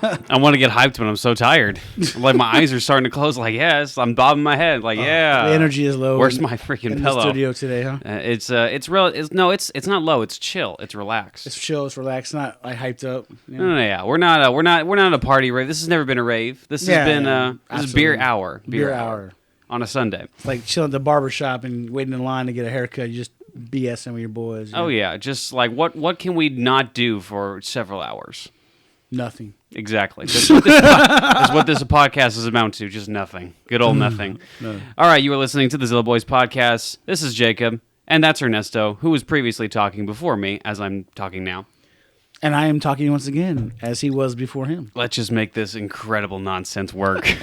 I want to get hyped, but I'm so tired. Like my eyes are starting to close. Like yes, I'm bobbing my head. Like yeah, the energy is low. Where's my freaking in pillow? the studio today, huh? It's real. It's not low. It's chill. It's relaxed. It's chill. It's relaxed. Not like hyped up. You know? No, yeah, we're not a party rave. This has never been a rave. This has been this is beer hour. Beer hour on a Sunday. It's like chilling at the barber shop and waiting in line to get a haircut. You just BSing with your boys. Oh yeah, just like what can we not do for several hours? Nothing. Exactly. That's what this podcast is amount to. Just nothing. Good old nothing. No. All right, you are listening to the Zilla Boys podcast. This is Jacob, and that's Ernesto, who was previously talking before me, as I'm talking now. And I am talking once again, as he was before him. Let's just make this incredible nonsense work.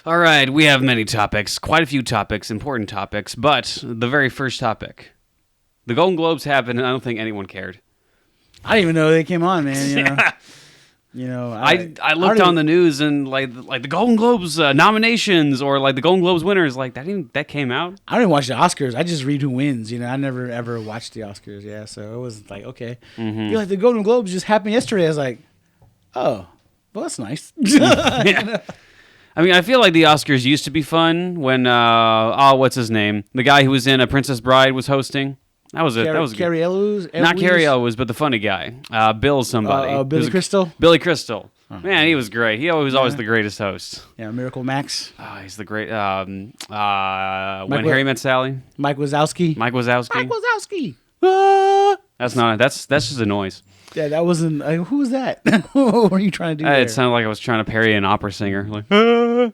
All right, we have many topics, quite a few topics, important topics, but the very first topic. The Golden Globes happened, and I don't think anyone cared. I didn't even know they came on, man. Yeah. You know, I looked on the news and like the Golden Globes nominations or like the Golden Globes winners, like that came out. I didn't watch the Oscars. I just read who wins. You know, I never ever watched the Oscars. Yeah, so it was like okay, you're like the Golden Globes just happened yesterday. I was like, oh, well that's nice. Yeah. I mean, I feel like the Oscars used to be fun when what's his name? The guy who was in A Princess Bride was hosting. That was it. That was Carrie Elwes. Not Carrie Elwes, but the funny guy, Bill somebody. Billy Crystal. Billy Crystal. Man, he was great. He was always the greatest host. Yeah, Miracle Max. Oh, he's the great. When Harry Met Sally. Mike Wazowski. Mike Wazowski. Mike Wazowski. That's not. That's just a noise. Yeah, that wasn't. Who was that? What were you trying to do? It sounded like I was trying to parody an opera singer. Like.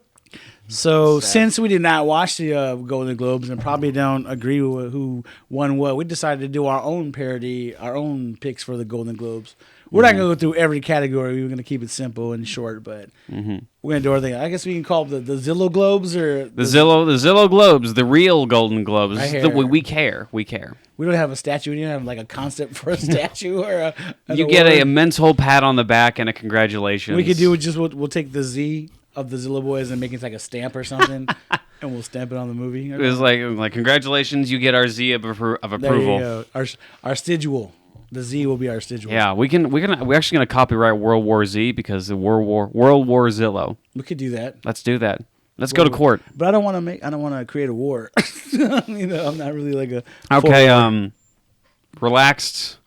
So since we did not watch the Golden Globes and probably don't agree with who won what, we decided to do our own parody, our own picks for the Golden Globes. We're not going to go through every category. We're going to keep it simple and short, but we're going to do our thing. I guess we can call it the Zillow Globes or the Zillow Globes, the real Golden Globes. We care. We care. We don't have a statue. We don't have like a concept for a statue or you get a mental pat on the back and a congratulations. We could do it just we'll take the Z of the Zilla Boys and make it like a stamp or something, and we'll stamp it on the movie. Okay. It was like congratulations, you get our Z of approval. There you go. Our stidual. The Z will be our stidual. Yeah, we're actually gonna copyright World War Z because the World War Zillow. We could do that. Let's do that. Let's go to court. But I don't want to create a war. You know, I'm not really like a relaxed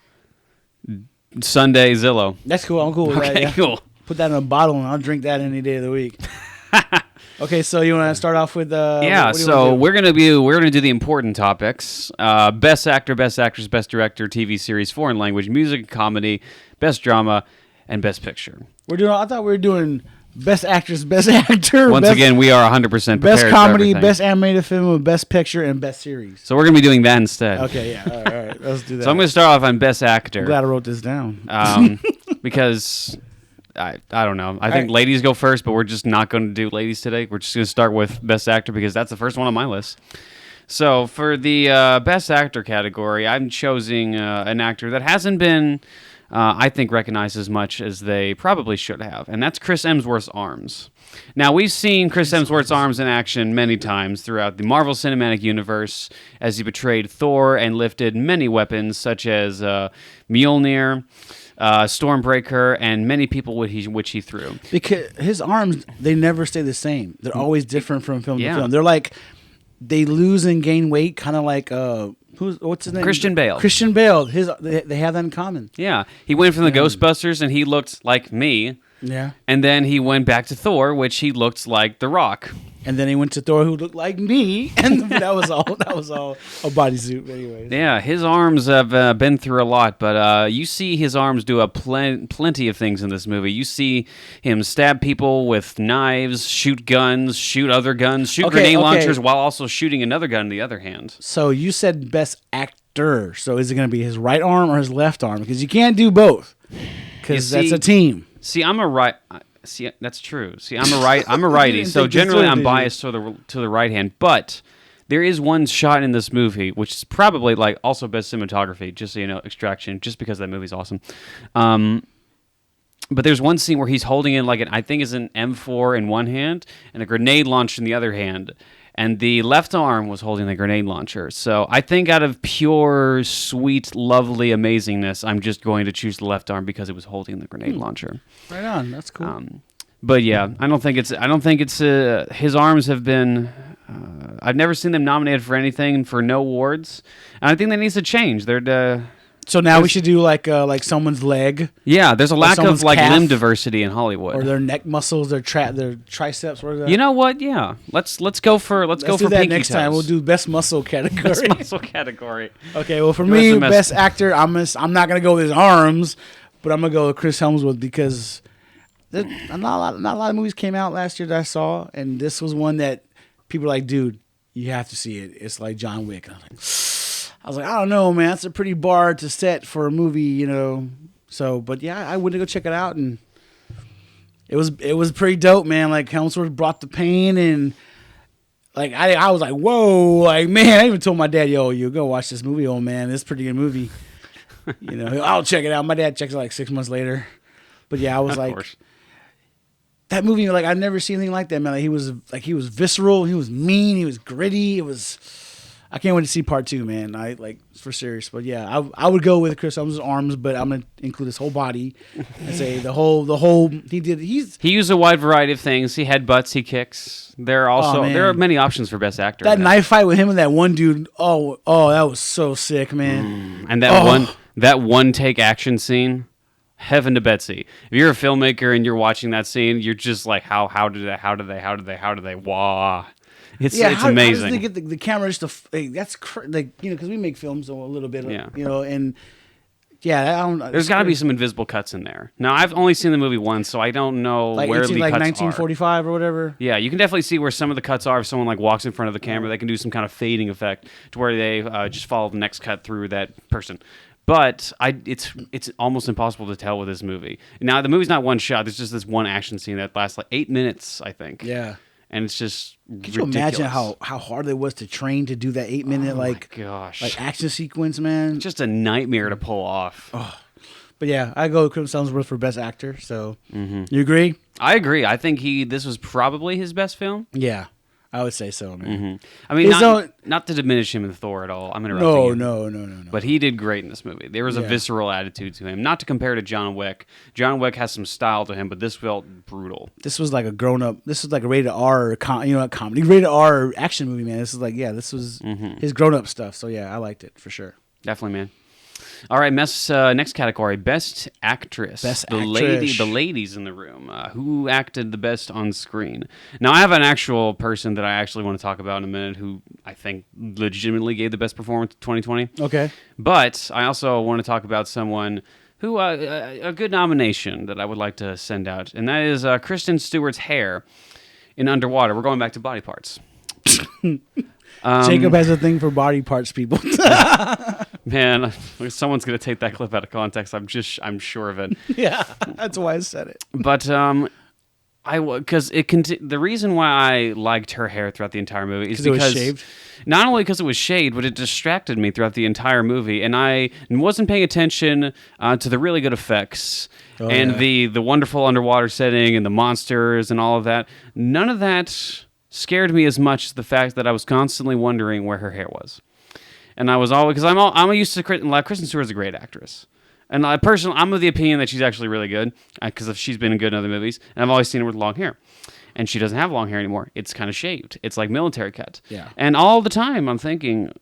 Sunday Zillow. That's cool. I'm cool with that. Yeah. Cool. Put that in a bottle and I'll drink that any day of the week. Okay, so you want to start off with so we're gonna do the important topics: best actor, best actress, best director, TV series, foreign language, music, comedy, best drama, and best picture. I thought we were doing best actress, best actor. Once again, we are 100% prepared. Best comedy, best animated film, best picture, and best series. So we're gonna be doing that instead. Okay, yeah, all right, let's do that. So I'm gonna start off on best actor. I'm glad I wrote this down. Because. I don't know. I think ladies go first, but we're just not going to do ladies today. We're just going to start with Best Actor because that's the first one on my list. So for the Best Actor category, I'm choosing an actor that hasn't been, I think, recognized as much as they probably should have, and that's Chris Hemsworth's arms. Now, we've seen Chris Hemsworth's arms in action many times throughout the Marvel Cinematic Universe as he betrayed Thor and lifted many weapons such as Mjolnir, Stormbreaker, and many people which he threw. Because his arms, they never stay the same. They're always different from film to film. They're like, they lose and gain weight, kind of like, what's his name? Christian Bale. Christian Bale. They have that in common. Yeah. He went from the Ghostbusters, and he looked like me. Yeah. And then he went back to Thor, which he looked like The Rock. And then he went to Thor, who looked like me, and that was all. That was all a bodysuit, anyways. Yeah, his arms have been through a lot, but you see his arms do plenty of things in this movie. You see him stab people with knives, shoot guns, shoot other guns, shoot grenade launchers, while also shooting another gun in the other hand. So you said best actor. So is it going to be his right arm or his left arm? Because you can't do both. Because that's a team. See, I'm a right. See, that's true. See, I'm a righty. So generally, I'm biased to the right hand. But there is one shot in this movie, which is probably like also best cinematography. Just so you know, Extraction. Just because that movie's awesome. But there's one scene where he's holding in I think is an M4 in one hand and a grenade launcher in the other hand. and the left arm was holding the grenade launcher. So I think out of pure, sweet, lovely amazingness, I'm just going to choose the left arm because it was holding the grenade launcher. Right on. That's cool. But yeah, I don't think it's. His arms have been. I've never seen them nominated for anything, for no awards, and I think that needs to change. So now we should do like someone's leg. Yeah, there's a lack of like calf, limb diversity in Hollywood, or their neck muscles, their triceps. What is that? You know what? Yeah, let's go for do that pinky next toes. time. We'll do best muscle category. Best muscle category. Okay, well for me, best actor, I'm not gonna go with his arms, but I'm gonna go with Chris Hemsworth because not a lot of movies came out last year that I saw, and this was one that people were like, dude, you have to see it. It's like John Wick. And I was like, I don't know, man. It's a pretty bar to set for a movie, you know. So, but yeah, I went to go check it out, and it was pretty dope, man. Like Hemsworth brought the pain, and like I was like, whoa, like man. I even told my dad, yo, you go watch this movie, old man. It's a pretty good movie. You know, I'll check it out. My dad checks it like 6 months later. But yeah, I was like, that movie, like I've never seen anything like that, man. Like he was visceral, he was mean, he was gritty. I can't wait to see part 2, man. I like for serious. But yeah, I would go with Chris Hemsworth's arms, but I'm gonna include his whole body and say the whole he used a wide variety of things. He headbutts, he kicks. There are many options for best actor. That knife fight with him and that one dude, oh, that was so sick, man. And that one take action scene. Heaven to Betsy. If you're a filmmaker and you're watching that scene, you're just like, how did they, wah. It's amazing. How does they get the camera just to, that's like, you know, because we make films a little bit, you know, and yeah, there's got to be some invisible cuts in there. Now, I've only seen the movie once, so I don't know like where the like cuts 1945 are. Or whatever. Yeah, you can definitely see where some of the cuts are. If someone like walks in front of the camera, they can do some kind of fading effect to where they just follow the next cut through that person. But it's almost impossible to tell with this movie. Now, the movie's not one shot. There's just this one action scene that lasts like 8 minutes, I think. Yeah. And it's just Could you imagine how hard it was to train to do that 8 minute like action sequence, man? Just a nightmare to pull off. Oh. But yeah, I go with Chris Hemsworth for best actor. So You agree? I agree. I think this was probably his best film. Yeah. I would say so, man. I mean, not to diminish him in Thor at all. I'm interrupting you. No. But he did great in this movie. There was a visceral attitude to him. Not to compare to John Wick. John Wick has some style to him, but this felt brutal. This was like a grown-up. This was like a rated R, comedy, rated R action movie, man. This is like, this was his grown-up stuff. So yeah, I liked it for sure. Definitely, man. All right, next category, Best Actress. The ladies in the room. Who acted the best on screen? Now, I have an actual person that I actually want to talk about in a minute who I think legitimately gave the best performance in 2020. Okay. But I also want to talk about someone who, a good nomination that I would like to send out, and that is Kristen Stewart's hair in Underwater. We're going back to body parts. Jacob has a thing for body parts, people. Man, someone's gonna take that clip out of context. I'm sure of it. Yeah, that's why I said it. But the reason why I liked her hair throughout the entire movie is because it was shaved. Not only because it was shaved, but it distracted me throughout the entire movie, and I wasn't paying attention to the really good effects the wonderful underwater setting and the monsters and all of that. None of that scared me as much as the fact that I was constantly wondering where her hair was. And I was always, because I'm used to Kristen Stewart is a great actress, and I'm of the opinion that she's actually really good because she's been good in other movies, and I've always seen her with long hair, and she doesn't have long hair anymore. It's kind of shaved. It's like military cut. Yeah. And all the time I'm thinking,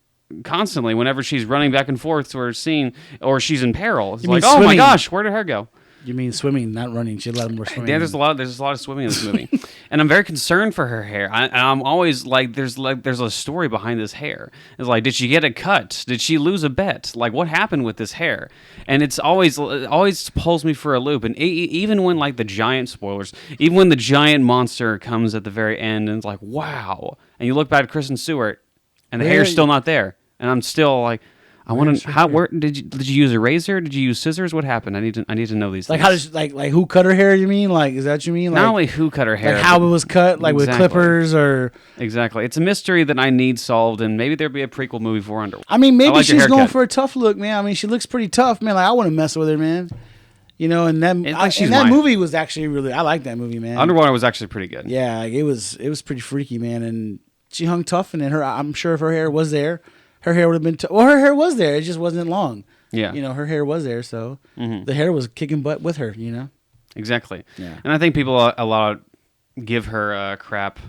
constantly, whenever she's running back and forth to her scene or she's in peril, it's like, oh my gosh, where did her go? You mean swimming, not running? She let them more swimming. Yeah, there's a lot of swimming in this movie, and I'm very concerned for her hair. I'm always like, there's a story behind this hair. It's like, did she get a cut? Did she lose a bet? Like, what happened with this hair? And it always pulls me for a loop. And even when like the giant spoilers, even when the giant monster comes at the very end, and it's like, wow, and you look back at Kristen Stewart, and the hair's still not there, and I'm still like, I want to. Where did you use a razor? Did you use scissors? What happened? I need to know these things. Like how does like who cut her hair? You mean like is that what you mean? Like, not only who cut her hair, like how it was cut, like with clippers or exactly. It's a mystery that I need solved, and maybe there'll be a prequel movie for Underwater. I mean, maybe she's going for a tough look, man. I mean, she looks pretty tough, man. Like I want to mess with her, man. You know, and that movie was actually really. I like that movie, man. Underwater was actually pretty good. Yeah, like, it was pretty freaky, man, and she hung tough, and then I'm sure if her hair was there, her hair would have been. Well, her hair was there. It just wasn't long. Yeah. Her hair was there, so the hair was kicking butt with her. Exactly. Yeah. And I think people a lot give her crap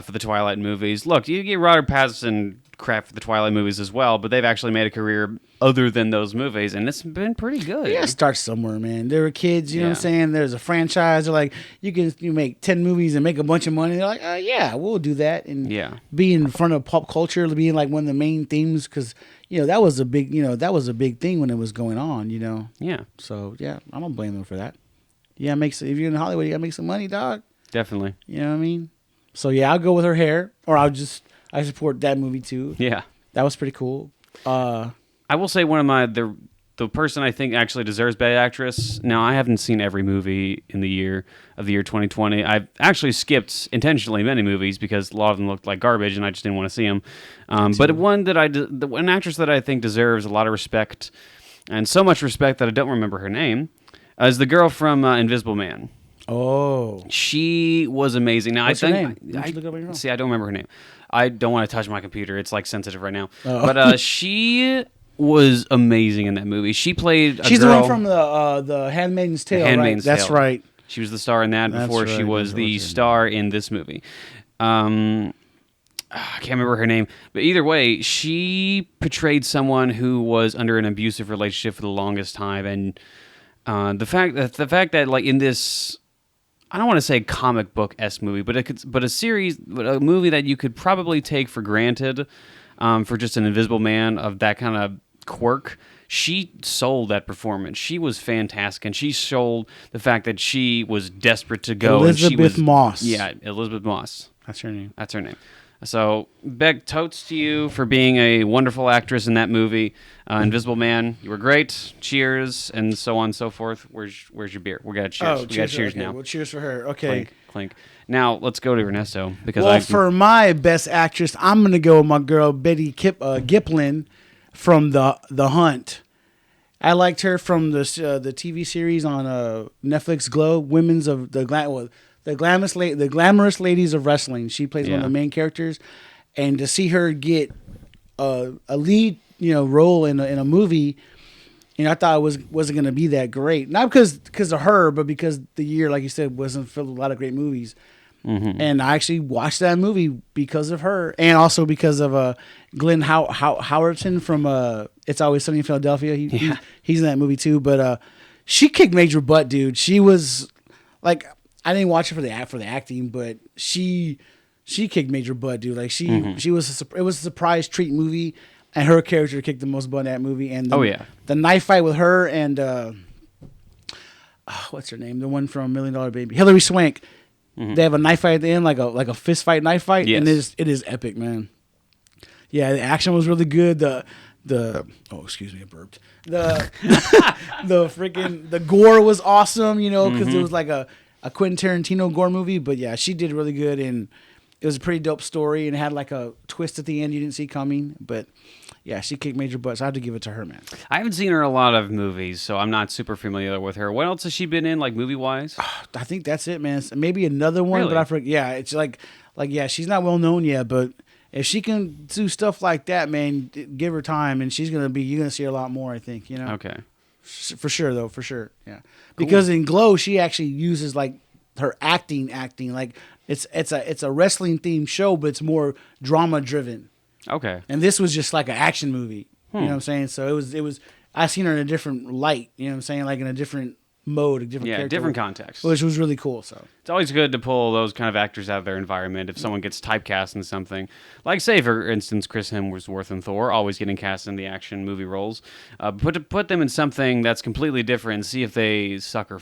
for the Twilight movies. Look, you get Robert Pattinson crap for the Twilight movies as well, but they've actually made a career other than those movies, and it's been pretty good. Yeah, start somewhere, man. They were kids, you know what I'm Yeah. saying? There's a franchise. They're like, you make 10 movies and make a bunch of money. They're like, yeah, we'll do that. And Yeah. be in front of pop culture, being like one of the main themes, because, that was a big thing when it was going on, Yeah, So, yeah, I don't blame them for that. Yeah, if you're in Hollywood, you got to make some money, dog. definitely. You know what I mean? So, yeah, I'll go with her hair, or I support that movie, too. Yeah. That was pretty cool. I will say one of the person I think actually deserves Best Actress. Now, I haven't seen every movie in the year 2020. I've actually skipped intentionally many movies because a lot of them looked like garbage and I just didn't want to see them. But one actress that I think deserves a lot of respect, and so much respect that I don't remember her name, is the girl from Invisible Man. Oh. She was amazing. Now, What's I her think name? Why don't you look it up on your phone? See, I don't remember her name. I don't want to touch my computer. It's like sensitive right now. Oh. But she was amazing in that movie. She played She's girl, the one from the Handmaid's Tale, Handmaid's right? That's Tale. right. She was the star in that That's before she right. was That's the right. star in this movie. I can't remember her name, but either way, she portrayed someone who was under an abusive relationship for the longest time, and the fact that like in this, I don't want to say comic book-esque movie, but a movie that you could probably take for granted, for just an Invisible Man of that kind of quirk. She sold that performance. She was fantastic, and she sold the fact that she was desperate to go. Elizabeth Moss. Yeah, Elizabeth Moss. That's her name. That's her name. So, Beck, totes to you for being a wonderful actress in that movie. Invisible Man, you were great. Cheers, and so on and so forth. Where's your beer? We got cheers. We got cheers okay. now. Well, cheers for her. Okay. Clink, clink. Now, let's go to Ernesto. Because Well, for my best actress, I'm going to go with my girl, Betty Giplin from The Hunt. I liked her from the TV series on Netflix, Glow, the glamorous ladies of wrestling. She plays one of the main characters, and to see her get a lead, role in a movie, I thought it wasn't going to be that great. Not because of her, but because the year, like you said, wasn't filled with a lot of great movies. Mm-hmm. And I actually watched that movie because of her, and also because of Glenn Howerton from It's Always Sunny in Philadelphia. He's in that movie too. But she kicked major butt, dude. She was like, I didn't watch it for the acting, but she kicked major butt, dude. Like she was it was a surprise treat movie, and her character kicked the most butt in that movie. And the knife fight with her and what's her name? The one from $1 Million Baby, Hilary Swank. Mm-hmm. They have a knife fight at the end, like a fist fight, knife fight, and it is epic, man. Yeah, the action was really good. Excuse me, I burped. The the gore was awesome, because it was like a Quentin Tarantino gore movie. But yeah, she did really good, and it was a pretty dope story, and it had like a twist at the end you didn't see coming. But yeah, she kicked major butts. I have to give it to her, man. I haven't seen her in a lot of movies, so I'm not super familiar with her. What else has she been in, like movie-wise? I think that's it, man. Maybe another one, Really? but I forget. Yeah, it's like yeah, she's not well known yet, but if she can do stuff like that, man, give her time, and you're gonna see her a lot more. I think, Okay. For sure, though, for sure, yeah. Because in Glow, she actually uses like her acting. Like it's a wrestling themed show, but it's more drama driven. Okay. And this was just like an action movie. You know what I'm saying? So it was. I seen her in a different light. You know what I'm saying? Like in a different mode, a different character, different context. which was really cool. So It's always good to pull those kind of actors out of their environment if someone gets typecast in something. Like, say, for instance, Chris Hemsworth and Thor, always getting cast in the action movie roles. Put them in something that's completely different and see if they suck or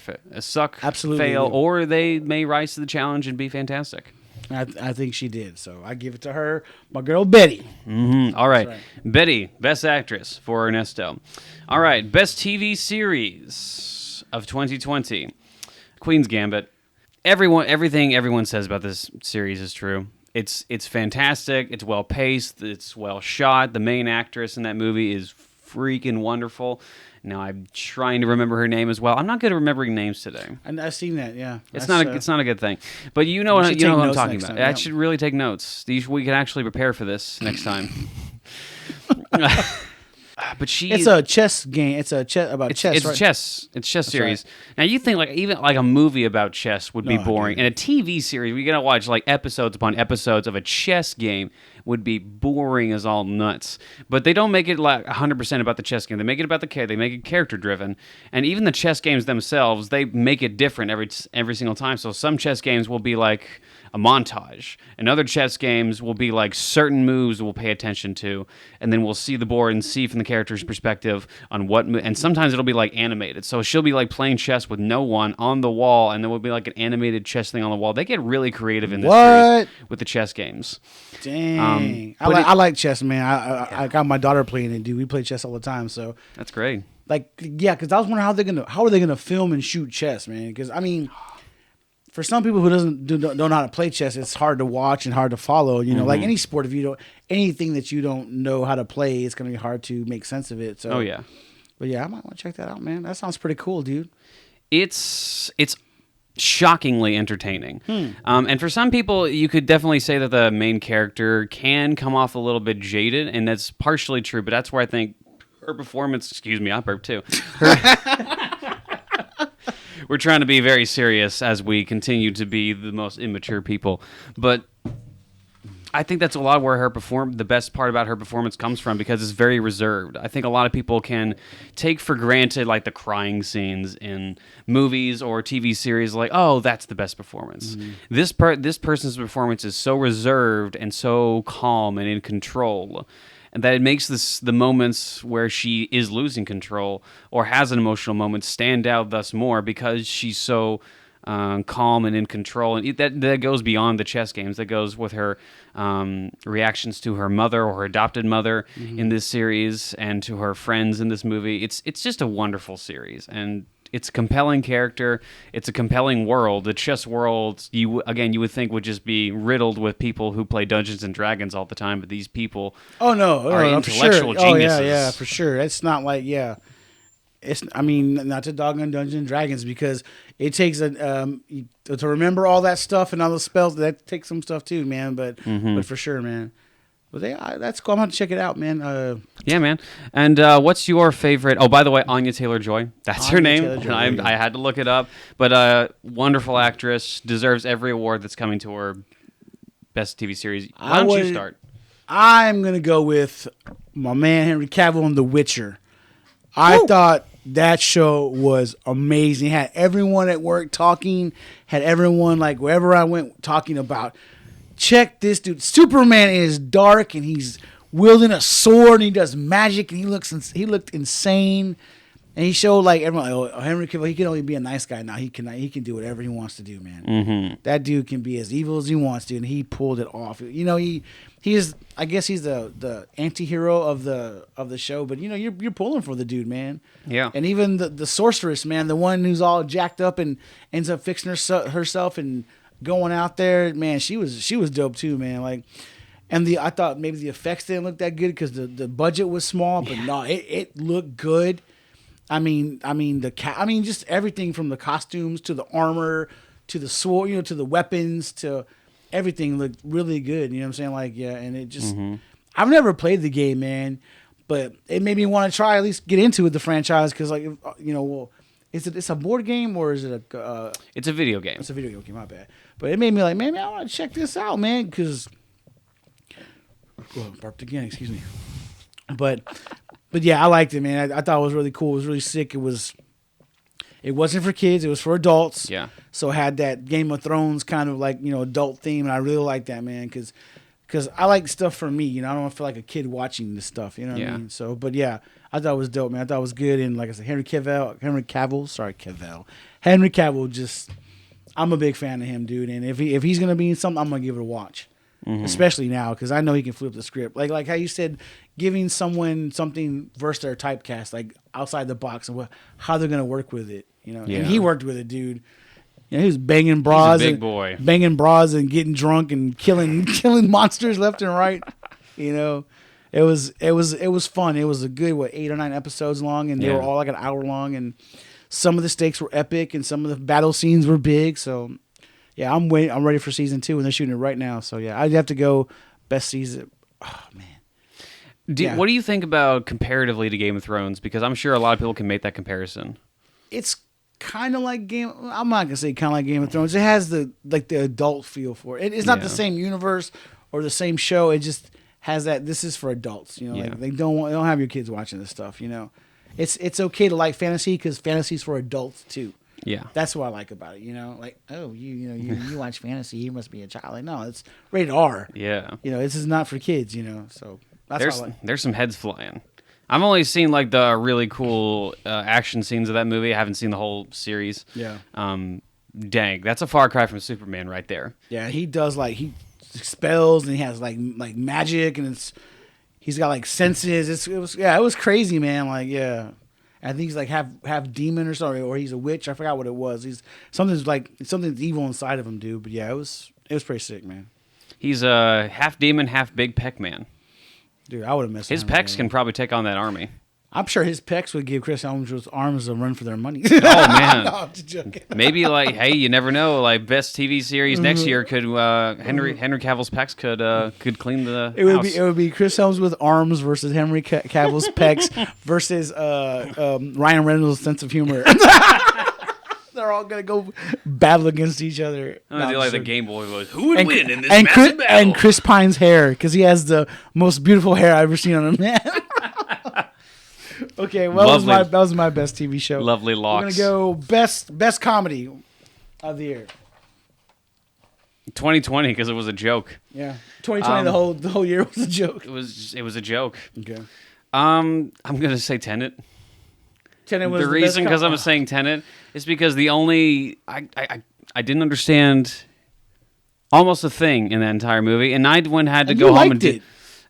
Absolutely, fail, yeah. or they may rise to the challenge and be fantastic. I think she did. So I give it to her, my girl Betty. Mm-hmm. All right. right. Betty, Best Actress for Ernesto. All right. Best TV Series of 2020. Queen's Gambit. Everything everyone says about this series is true. It's fantastic. It's well paced. It's well shot. The main actress in that movie is freaking wonderful. Now I'm trying to remember her name as well. I'm not good at remembering names today. And I've seen that. Yeah, It's not a good thing. But you know what should you know take what I'm notes talking next about. time, I yeah. should really take notes. We can actually prepare for this next time. But it's a chess game. It's a chess about chess. It's right? chess. It's chess series. Now you think like even like a movie about chess would be No, boring, dude. and a TV series we gotta watch like episodes upon episodes of a chess game would be boring as all nuts. But they don't make it like 100% about the chess game. They make it about they make it character driven, and even the chess games themselves they make it different every single time. So some chess games will be like a montage, and other chess games will be like certain moves we'll pay attention to, and then we'll see the board and see from the character's perspective on what and sometimes it'll be like animated, so she'll be like playing chess with no one on the wall, and there will be like an animated chess thing on the wall. They get really creative in this series with the chess games. Dang, I like chess, man. I got my daughter playing it, dude. We play chess all the time, so That's great. like, yeah, because I was wondering how are they gonna film and shoot chess, man? Because I mean, for some people who don't know how to play chess, it's hard to watch and hard to follow. You know, like any sport, if you don't anything that you don't know how to play, it's gonna be hard to make sense of it. So, Oh yeah. but yeah, I might want to check that out, man. That sounds pretty cool, dude. It's shockingly entertaining. And for some people, you could definitely say that the main character can come off a little bit jaded, and that's partially true, but that's where I think her performance, excuse me, I burped too. We're trying to be very serious as we continue to be the most immature people. But I think that's a lot where the best part about her performance comes from, because it's very reserved. I think a lot of people can take for granted like the crying scenes in movies or TV series, like, oh, that's the best performance. This person's performance is so reserved and so calm and in control, and that it makes the moments where she is losing control or has an emotional moment stand out thus more, because she's so calm and in control, and that goes beyond the chess games. That goes with her reactions to her mother or her adopted mother in this series, and to her friends in this movie. It's just a wonderful series, and it's a compelling character. It's a compelling world. The chess world, you would think would just be riddled with people who play Dungeons and Dragons all the time, but these people are intellectual for sure. geniuses. Oh yeah, for sure. It's not like It's, I mean, not to dog on Dungeons and Dragons, because it takes to remember all that stuff and all the spells. That takes some stuff too, man. But for sure, man. But that's cool. I'm gonna check it out, man. Yeah, man. And what's your favorite? Oh, by the way, Anya Taylor-Joy. That's her name. Taylor-Joy, I had to look it up. But wonderful actress, deserves every award that's coming to her. Best TV series. Why don't you start? I'm gonna go with my man Henry Cavill in The Witcher. I thought that show was amazing. Had everyone at work talking. Had everyone, like, wherever I went, talking about, check this dude. Superman is dark, and he's wielding a sword, and he does magic, and he looked insane. And he showed, like, everyone, oh, Henry Cavill, he can only be a nice guy now. He can do whatever he wants to do, man. That dude can be as evil as he wants to, and he pulled it off. You know, he's I guess he's the anti-hero of the show, but you know, you're pulling for the dude, man. Yeah. And even the sorceress, man, the one who's all jacked up and ends up fixing herself and going out there, man, she was dope too, man. Like, and I thought maybe the effects didn't look that good because the budget was small, but no, it looked good. I mean, just everything from the costumes to the armor to the sword, you know, to the weapons to everything looked really good. You know what I'm saying? Like, yeah, and it just, I've never played the game, man, but it made me want to try, at least get into the franchise, because, like, you know, well, it's a board game or is it it's a video game. It's a video game. Okay, my bad. But it made me like, man, I want to check this out, man, because, burped again, excuse me. But yeah, I liked it, man. I thought it was really cool. It was really sick. It wasn't for kids. It was for adults. Yeah. So it had that Game of Thrones kind of, like, you know, adult theme, and I really like that, man, because I like stuff for me. You know, I don't want to feel like a kid watching this stuff. You know what I mean? So, but yeah, I thought it was dope, man. I thought it was good, and like I said, Henry Cavill. Just, I'm a big fan of him, dude. And if he's gonna be in something, I'm gonna give it a watch. Especially now, because I know he can flip the script. Like how you said, giving someone something versus their typecast, like outside the box, and how they're gonna work with it. You know, and he worked with it, dude. You know, he was banging bras, He's a big boy. Banging bras and getting drunk and killing monsters left and right. You know, It was fun. It was a good 8 or 9 episodes long, and they were all like an hour long. And some of the stakes were epic, and some of the battle scenes were big. So yeah, I'm ready for season 2, and they're shooting it right now. So yeah, I'd have to go best season. Oh man. What do you think about comparatively to Game of Thrones? Because I'm sure a lot of people can make that comparison. It's kind of like I'm not gonna say kind of like Game of Thrones. It has the adult feel for it. It's not the same universe or the same show. It just has that. This is for adults. Like they don't have your kids watching this stuff. It's okay to like fantasy because fantasy's for adults too. Yeah, that's what I like about it. Like you watch fantasy, you must be a child. Like no, it's rated R. Yeah, this is not for kids. So that's there's some heads flying. I've only seen like the really cool action scenes of that movie. I haven't seen the whole series. Yeah. Dang, that's a far cry from Superman right there. Yeah, he does he spells and he has like magic and he's got like senses. It was crazy, man. Like yeah. I think he's like half demon or something, or he's a witch. I forgot what it was. He's something's evil inside of him, dude. But yeah, it was pretty sick, man. He's a half demon, half big peck man. Dude, I would have missed his pecs can probably take on that army. I'm sure his pecs would give Chris Hemsworth's arms a run for their money. Oh man, no, I'm just joking. Maybe hey, you never know. Like best TV series next year could Henry Cavill's pecs could clean the house. It would be Chris Hemsworth's arms versus Henry Cavill's pecs versus Ryan Reynolds' sense of humor. They're all gonna go battle against each other. I do like the Game Boy voice. Who would win in this massive battle? And Chris Pine's hair, because he has the most beautiful hair I've ever seen on a man. Okay, well, that was my best TV show. Lovely locks. We're gonna go best comedy of the year. 2020, because it was a joke. Yeah, 2020. The whole year was a joke. It was a joke. Okay. I'm gonna say Tenet. Tenet was the reason because I'm saying Tenet is because the only I didn't understand almost a thing in that entire movie, and I had to go home and it.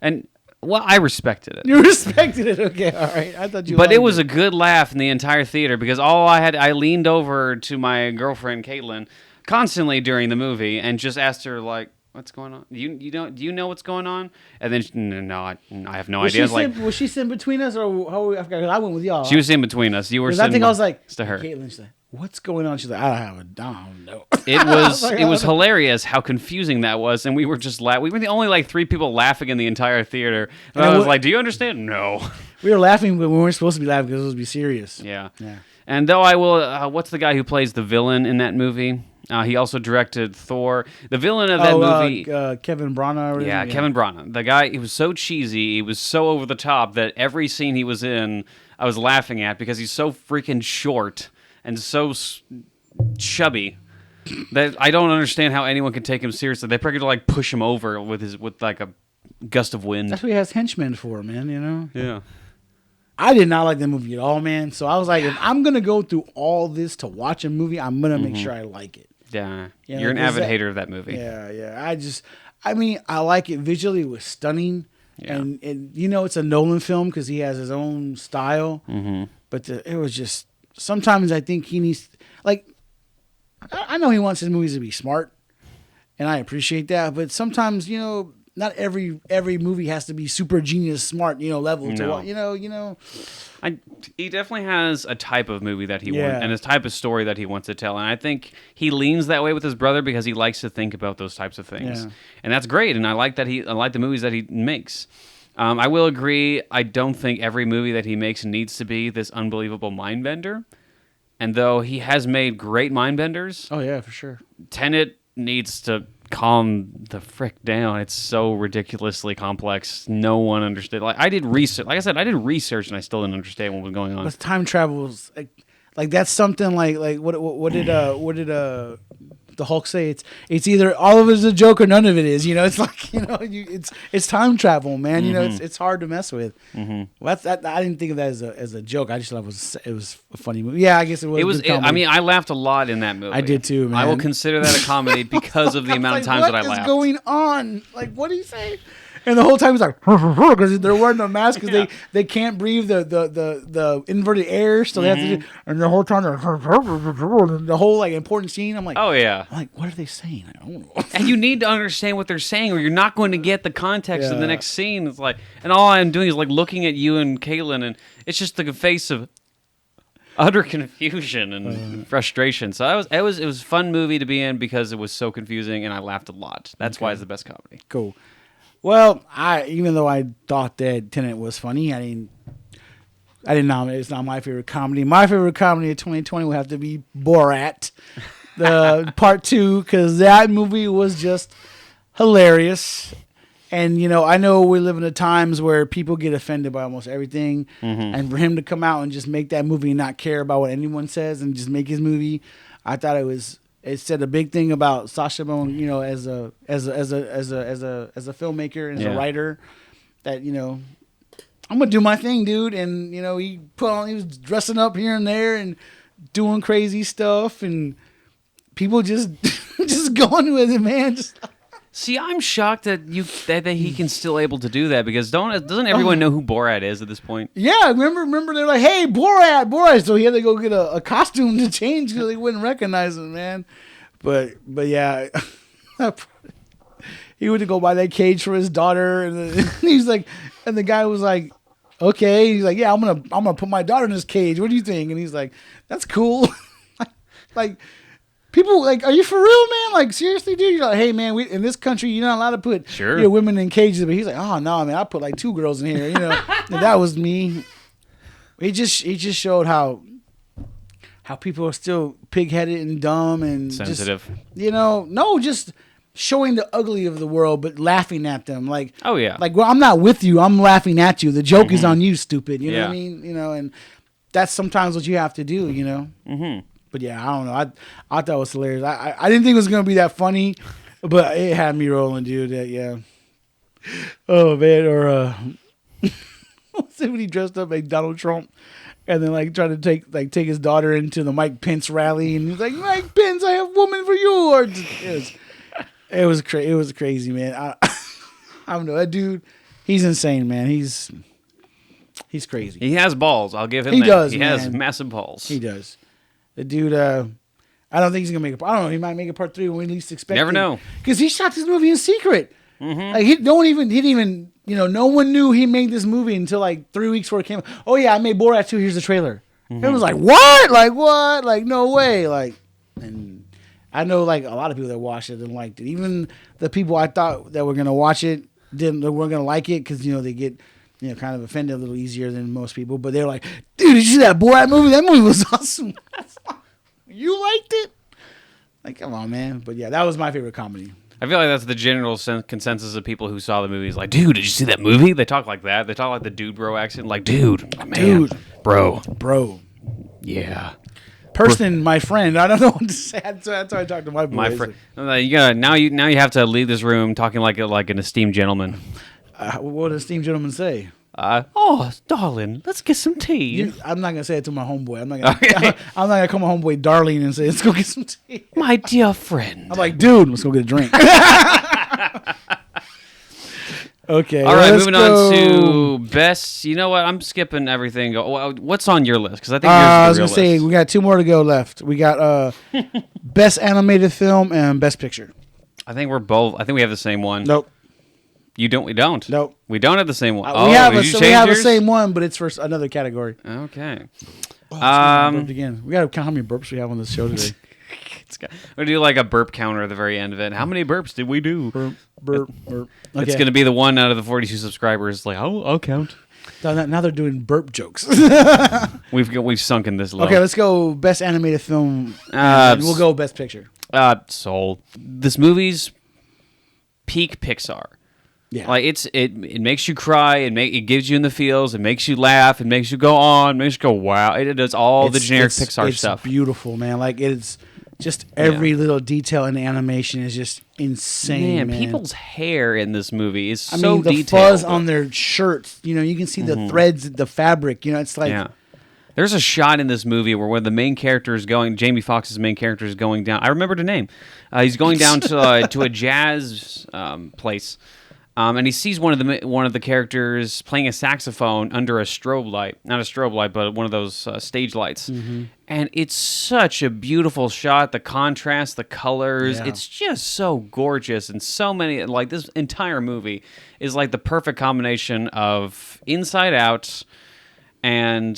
And well, I respected it. You respected it, okay, all right. I thought you. But it was a good laugh in the entire theater because I leaned over to my girlfriend Caitlin constantly during the movie and just asked her like, "What's going on? Do you know what's going on?" And then no, I have no idea. Was she sitting between us, or how? I went with y'all. She was in between us. You were sitting. I think I was like to her. Caitlin's like, "What's going on?" She's like, "I don't know." It was hilarious how confusing that was, and we were just we were the only 3 people laughing in the entire theater. And I was like, "Do you understand?" No. We were laughing, but we weren't supposed to be laughing because it was supposed to be serious. Yeah. And though I will, what's the guy who plays the villain in that movie? He also directed Thor. The villain of that movie, Kevin Branagh. Yeah, Kevin Branagh. The guy, he was so cheesy, he was so over the top that every scene he was in, I was laughing at because he's so freaking short and so chubby that I don't understand how anyone could take him seriously. They probably could push him over with a gust of wind. That's what he has henchmen for, man. Yeah. I did not like that movie at all, man. So I was like, if I'm gonna go through all this to watch a movie, I'm gonna make sure I like it. Yeah, you're an avid hater of that movie. Yeah. I like it visually. It was stunning, and it's a Nolan film because he has his own style. Mm-hmm. But it was just sometimes I think he needs I know he wants his movies to be smart, and I appreciate that. But sometimes not every movie has to be super genius smart level to watch. He definitely has a type of movie that he wants and a type of story that he wants to tell, and I think he leans that way with his brother because he likes to think about those types of things, and that's great. And I like that I like the movies that he makes. I will agree. I don't think every movie that he makes needs to be this unbelievable mind bender, and though he has made great mind benders, oh yeah, for sure, Tenet needs to calm the frick down. It's so ridiculously complex. No one understood. I did research. Like I said, I did research and I still didn't understand what was going on. But time travels like that's something like what did the Hulk say? It's either all of it is a joke or none of it is. It's like it's time travel, man. Mm-hmm. It's hard to mess with. Mm-hmm. Well, I didn't think of that as a joke. I just thought it was a funny movie. Yeah, I guess it was. I laughed a lot in that movie. I did too, man. I will consider that a comedy because of the amount of times that I laughed. What is going on? Like, what do you say? And the whole time he's like, because they're wearing a mask because they can't breathe the inverted air, so they have to. And the whole time they're the whole like important scene. I'm like, oh yeah. I'm like, what are they saying? I don't know. And you need to understand what they're saying, or you're not going to get the context of the next scene. It's like, and all I'm doing is like looking at you and Caitlin, and it's just the face of utter confusion and frustration. So it was a fun movie to be in because it was so confusing, and I laughed a lot. That's why it's the best comedy. Cool. Well, even though I thought that Tenet was funny, I didn't nominate. It's not my favorite comedy. My favorite comedy of 2020 would have to be Borat, the part 2, because that movie was just hilarious. And, I know we live in times where people get offended by almost everything. And for him to come out and just make that movie and not care about what anyone says and just make his movie, I thought it said a big thing about Sacha Baron, as a filmmaker and as a writer, that, I'm going to do my thing, dude. And, he was dressing up here and there and doing crazy stuff, and people just going with it, man. See, I'm shocked that he can still able to do that, because doesn't everyone know who Borat is at this point? Yeah, remember they're like, hey, Borat. So he had to go get a costume to change because they wouldn't recognize him, man. But yeah, he went to go buy that cage for his daughter, and he's like, and the guy was like, okay. He's like, yeah, I'm gonna put my daughter in this cage. What do you think? And he's like, that's cool. like. People like, are you for real, man? Like, seriously, dude? You're like, hey, man, in this country, you're not allowed to put women in cages. But he's like, oh no, man, I put like 2 girls in here. And that was me. He just showed how people are still pig-headed and dumb and sensitive. Just showing the ugly of the world, but laughing at them. Like, oh yeah, like, well, I'm not with you. I'm laughing at you. The joke is on you, stupid. You know what I mean? And that's sometimes what you have to do. Mm-hmm. But yeah, I don't know. I thought it was hilarious. I didn't think it was gonna be that funny, but it had me rolling, dude. Yeah. Oh man, or when he dressed up like Donald Trump, and then like trying to take his daughter into the Mike Pence rally, and he's like, Mike Pence, I have a woman for you. Or it was crazy, man. I don't know, that dude. He's insane, man. He's crazy. He has balls. I'll give him. He that. does. He has massive balls. He does. The dude, I don't think he's gonna make I don't know. He might make a part 3 when we least expect. Never know, because he shot this movie in secret. Like he didn't even no one knew he made this movie until like 3 weeks before it came out. Oh yeah, I made Borat 2. Here's the trailer. It was like, what? Like what? Like no way. Like, and I know like a lot of people that watched it and liked it. Even the people I thought that were gonna watch it weren't gonna like it because they get. Kind of offended a little easier than most people, but they're like, dude, did you see that Borat movie? That movie was awesome. You liked it? Like, come on, man. But yeah, that was my favorite comedy. I feel like that's the general consensus of people who saw the movie. Is like, dude, did you see that movie? They talk like that. They talk like the dude bro accent. Like, dude, man, dude, bro. Yeah. Person, my friend. I don't know what to say. That's how I talk to my boys. My friend. Now you have to leave this room talking like an esteemed gentleman. What does esteemed gentleman say? Oh, darling, let's get some tea. I'm not gonna say it to my homeboy. I'm not gonna call my homeboy darling and say let's go get some tea. My dear friend. I'm like, dude, let's go get a drink. Okay. All right, moving on to best. You know what? I'm skipping everything. What's on your list? Because I think yours is the I was real gonna say we got 2 more to go left. We got best animated film and best picture. I think we have the same one. Nope. You don't. We don't. Nope. We don't have the same one. We have the same one, but it's for another category. Okay. Again, we gotta count how many burps we have on this show today. We're gonna do like a burp counter at the very end of it. How many burps did we do? Burp. Okay. It's gonna be the one out of the 42 subscribers. Like, I'll count. Now they're doing burp jokes. We've sunk in this low. Okay, let's go best animated film. And we'll go best picture. Soul. This movie's peak Pixar. Yeah. Like it makes you cry, it gives you in the feels, it makes you laugh, it makes you go on, it makes you go wow. It does all the generic Pixar stuff. It's beautiful, man. Like it's just every little detail in the animation is just insane, man. People's hair in this movie is so detailed. The fuzz on their shirts, you can see the threads, the fabric, it's like There's a shot in this movie where the main character is going, Jamie Foxx's main character is going down. I remember the name. He's going down to a jazz place. And he sees one of the characters playing a saxophone under a strobe light, not a strobe light, but one of those stage lights. And it's such a beautiful shot. The contrast, the colors, Yeah. it's just so gorgeous. And so many, like this entire movie is like the perfect combination of Inside Out and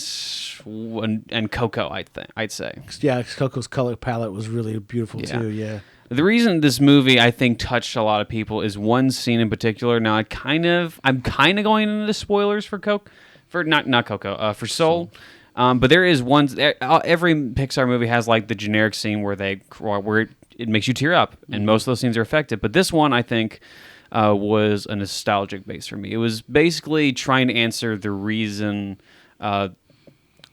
Coco. I'd say. Yeah, Coco's color palette was really beautiful Yeah. too. Yeah. The reason this movie I think touched a lot of people is one scene in particular. Now I'm kind of going into the spoilers for not Coco, for Soul. But there is one. Every Pixar movie has like the generic scene where it makes you tear up, and most of those scenes are effective. But this one I think was a nostalgic base for me. It was basically trying to answer the reason.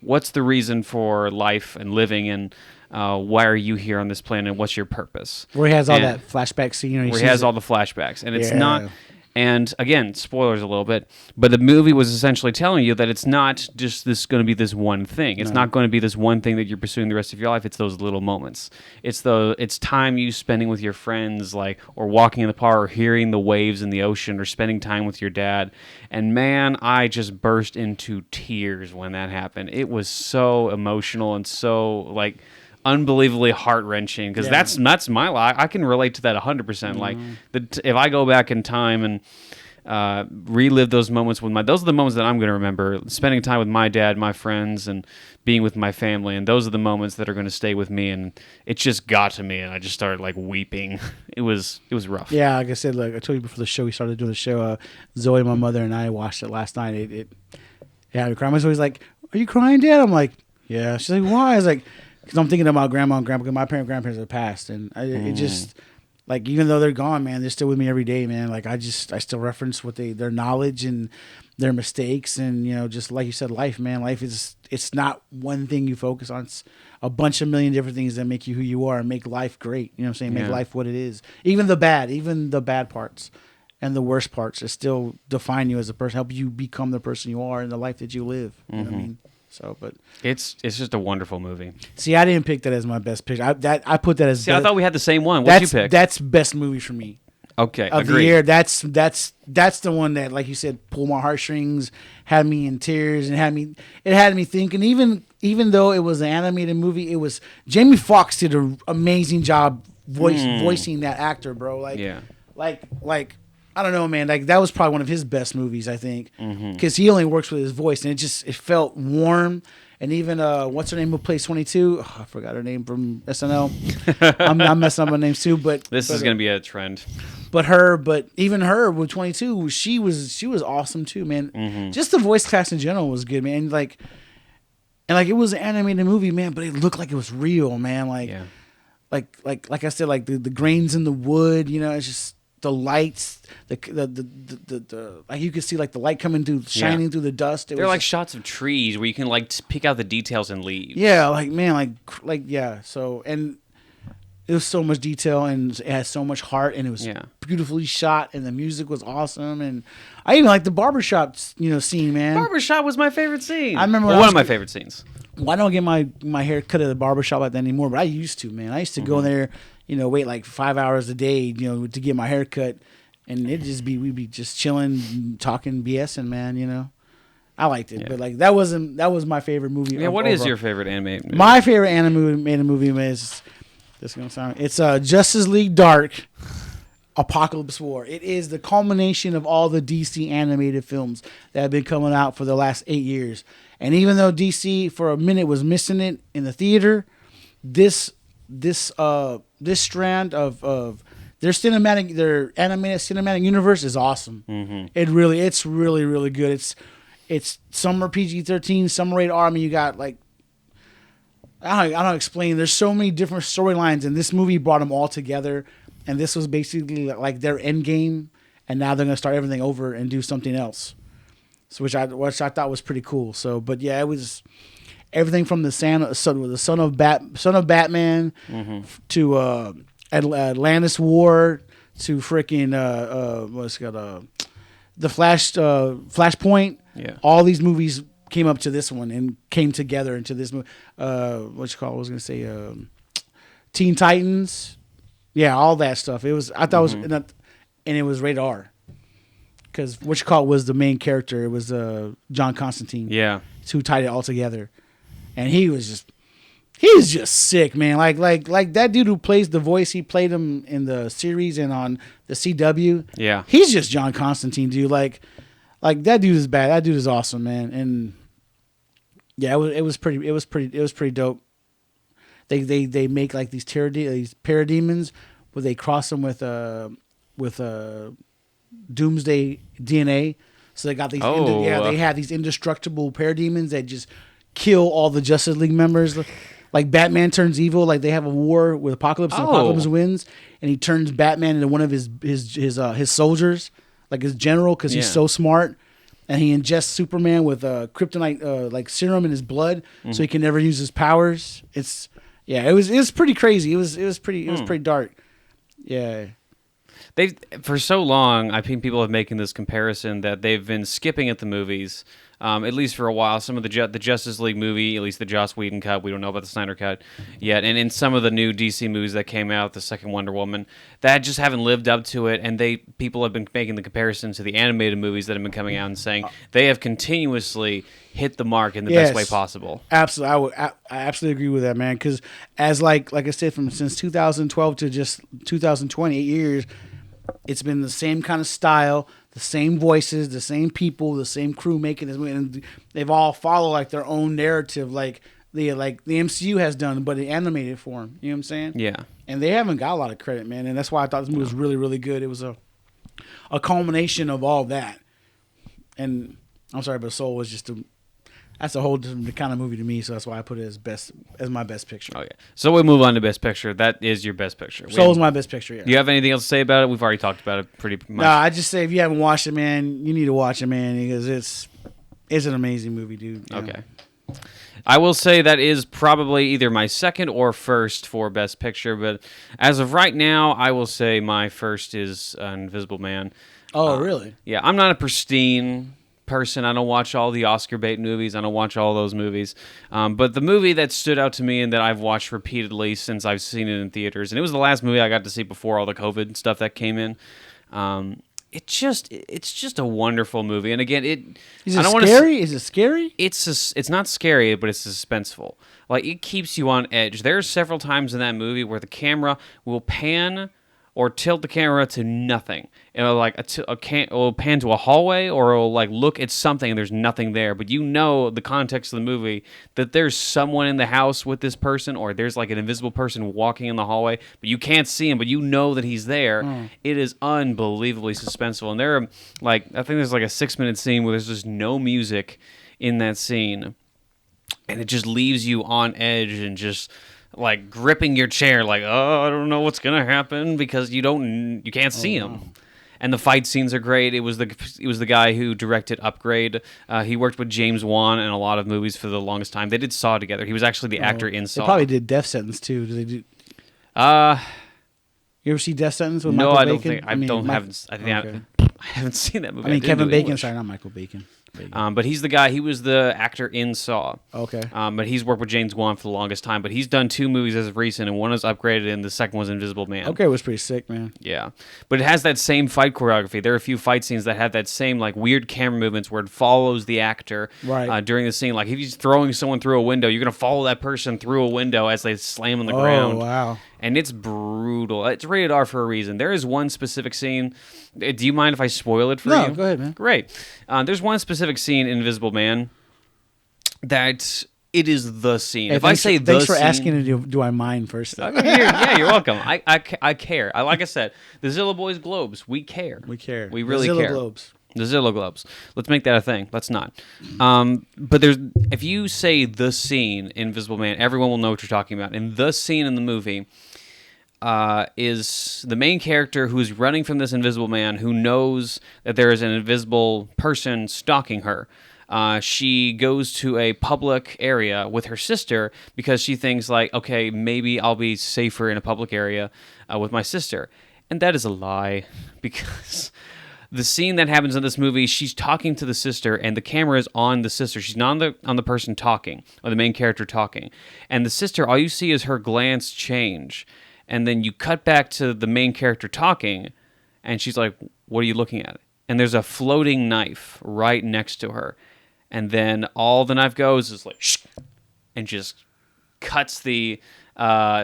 What's the reason for life and living, and why are you here on this planet, and what's your purpose? Where he has all that flashback scene. Where he has all the flashbacks. And it's not... And again, spoilers a little bit, but the movie was essentially telling you that it's not just going to be this one thing. It's not going to be this one thing that you're pursuing the rest of your life. It's those little moments. It's time you spending with your friends, like, or walking in the park, or hearing the waves in the ocean, or spending time with your dad. And man, I just burst into tears when that happened. It was so emotional and so like unbelievably heart-wrenching, because that's my life. I can relate to that 100%. Like if I go back in time and relive those moments those are the moments that I'm going to remember, spending time with my dad, my friends, and being with my family, and those are the moments that are going to stay with me. And it just got to me, and I just started like weeping. It was rough. Yeah, like I said, like I told you before the show, we started doing the show. Zoe, my mother, and I watched it last night. It had me crying. My Zoe's like, "Are you crying, Dad?" I'm like, "Yeah." She's like, "Why?" I was like, because I'm thinking about grandma and grandpa, because my grandparents have passed, and it just, like, even though they're gone, man, they're still with me every day, man. Like, I still reference their knowledge and their mistakes, and, you know, just like you said, life, man. Life it's not one thing you focus on. It's a bunch of million different things that make you who you are and make life great. You know what I'm saying? Make life what it is. Even the bad parts and the worst parts, it still define you as a person, help you become the person you are in the life that you live. You know what I mean? So, but it's just a wonderful movie. See, I didn't pick that as my best picture. I put that as. See, I thought we had the same one. What'd you pick? That's best movie for me. Okay, of the year. That's the one that, like you said, pulled my heartstrings, had me in tears, and had me thinking. Even though it was an animated movie, it was Jamie Foxx did an amazing job voicing that actor, bro. Like I don't know, man. Like that was probably one of his best movies, I think, because he only works with his voice, and it felt warm. And even what's her name who plays 22? Oh, I forgot her name from SNL. I'm messing up my names too, but this is gonna be a trend. But even her with 22, she was awesome too, man. Just the voice cast in general was good, man. Like it was an animated movie, man, but it looked like it was real, man. Like I said, like the grains in the wood, you know, it's just. The lights, the like you could see like the light coming through, shining through the dust. They're like shots of trees where you can like pick out the details in leaves. Yeah, like man, like yeah. So and it was so much detail and it had so much heart and it was beautifully shot and the music was awesome and I even like the barbershop scene, man. Barbershop was my favorite scene. I remember one of my favorite scenes. Well, I don't get my hair cut at the barbershop like that anymore, but I used to, man. I used to go there. Wait like 5 hours a day, to get my hair cut, and we'd be just chilling, talking BS, and man, I liked it, but like that was my favorite movie. Yeah, what is your favorite animated movie? My favorite animated movie is it's Justice League Dark, Apocalypse War. It is the culmination of all the DC animated films that have been coming out for the last 8 years, and even though DC for a minute was missing it in the theater, this strand of their animated cinematic universe is awesome. It's really, really good. It's some are PG-13, some are rated R. I mean, you got like I don't explain. There's so many different storylines, and this movie brought them all together. And this was basically like their end game, and now they're gonna start everything over and do something else. So which I thought was pretty cool. So, but yeah, it was. Everything from the son of Batman to Atlantis War to freaking what's it called the Flashpoint. Yeah, all these movies came up to this one and came together into this movie. I was gonna say Teen Titans. Yeah, all that stuff. I thought it was and it was rated R. because was the main character. It was John Constantine. Yeah. It's who tied it all together, and he's just sick, man. Like that dude who plays the voice. He played him in the series and on the CW. Yeah. He's just John Constantine, dude. Like that dude is bad. That dude is awesome, man. And yeah, it was pretty dope. They make like these parademons where they cross them with Doomsday DNA. So they got these they have these indestructible parademons that just kill all the Justice League members. Like Batman turns evil. Like they have a war with Apocalypse, and Apocalypse wins, and he turns Batman into one of his soldiers, like his general, because he's so smart. And he ingests Superman with kryptonite like serum in his blood, so he can never use his powers. It was pretty crazy. It was pretty dark. Yeah. They've for so long, I think people have making this comparison that they've been skipping at the movies, at least for a while. Some of the Justice League movie, at least the Joss Whedon cut, we don't know about the Snyder cut yet, and in some of the new DC movies that came out, the second Wonder Woman, that just haven't lived up to it. And people have been making the comparison to the animated movies that have been coming out and saying they have continuously hit the mark in the best way possible. Absolutely, I absolutely agree with that, man. Because as like I said, since 2012 to just 2020, 8 years. It's been the same kind of style, the same voices, the same people, the same crew making this movie, and they've all followed like their own narrative, like the MCU has done, but in animated form. You know what I'm saying? Yeah. And they haven't got a lot of credit, man, and that's why I thought this movie was really, really good. It was a culmination of all that. And I'm sorry, but Soul was just that's a whole different kind of movie to me, so that's why I put it as my best picture. Okay. So we'll move on to best picture. That is your best picture. Soul's my best picture, yeah. Do you have anything else to say about it? We've already talked about it pretty much. No, I just say if you haven't watched it, man, you need to watch it, man, because it's an amazing movie, dude. Okay. I will say that is probably either my second or first for best picture, but as of right now, I will say my first is Invisible Man. Oh, really? Yeah, I'm not a pristine person. I don't watch all the Oscar bait movies. I don't watch all those movies. But the movie that stood out to me and that I've watched repeatedly since I've seen it in theaters, and it was the last movie I got to see before all the COVID stuff that came in. It's just a wonderful movie. And again, is it scary? Is it scary? It's not scary, but it's suspenseful. Like it keeps you on edge. There are several times in that movie where the camera will pan or tilt the camera to nothing. It'll it'll pan to a hallway, or it'll like look at something and there's nothing there. But you know the context of the movie that there's someone in the house with this person, or there's like an invisible person walking in the hallway, but you can't see him, but you know that he's there. It is unbelievably suspenseful. And there are I think there's like a 6-minute scene where there's just no music in that scene, and it just leaves you on edge and just like gripping your chair, like, oh, I don't know what's gonna happen, because you can't see him. Wow. And the fight scenes are great. It was the guy who directed Upgrade. He worked with James Wan in a lot of movies for the longest time. They did Saw together. He was actually the actor in Saw. They probably did Death Sentence too. Do they do? You ever see Death Sentence with Michael Bacon? I haven't seen that movie. I mean Kevin Bacon. Sorry, not Michael Bacon. But he's the guy. He was the actor in Saw. Okay. But he's worked with James Wan for the longest time. But he's done 2 movies as of recent, and one is Upgraded, and the second was Invisible Man. Okay, it was pretty sick, man. Yeah, but it has that same fight choreography. There are a few fight scenes that have that same like weird camera movements where it follows the actor during the scene. Like if he's throwing someone through a window, you're gonna follow that person through a window as they slam on the ground. Oh wow! And it's brutal. It's rated R for a reason. There is one specific scene. Do you mind if I spoil it for you? No, go ahead, man. Great. There's one specific scene in Invisible Man that it is the scene. Hey, if I say thanks the for scene, asking, do I mind first? Yeah, you're welcome. I care. Like I said, the Zilla Boys Globes, we care. We care. We really the Zilla care. Globes. The Zilla Globes. Let's make that a thing. Let's not. But if you say the scene in Invisible Man, everyone will know what you're talking about. And the scene in the movie is the main character who's running from this invisible man, who knows that there is an invisible person stalking her. She goes to a public area with her sister because she thinks like, okay, maybe I'll be safer in a public area with my sister. And that is a lie, because the scene that happens in this movie, she's talking to the sister, and the camera is on the sister. She's not on the person talking, or the main character talking. And the sister, all you see is her glance change. And then you cut back to the main character talking, and she's like, what are you looking at? and there's a floating knife right next to her, and then all the knife goes is like, shh, and just cuts the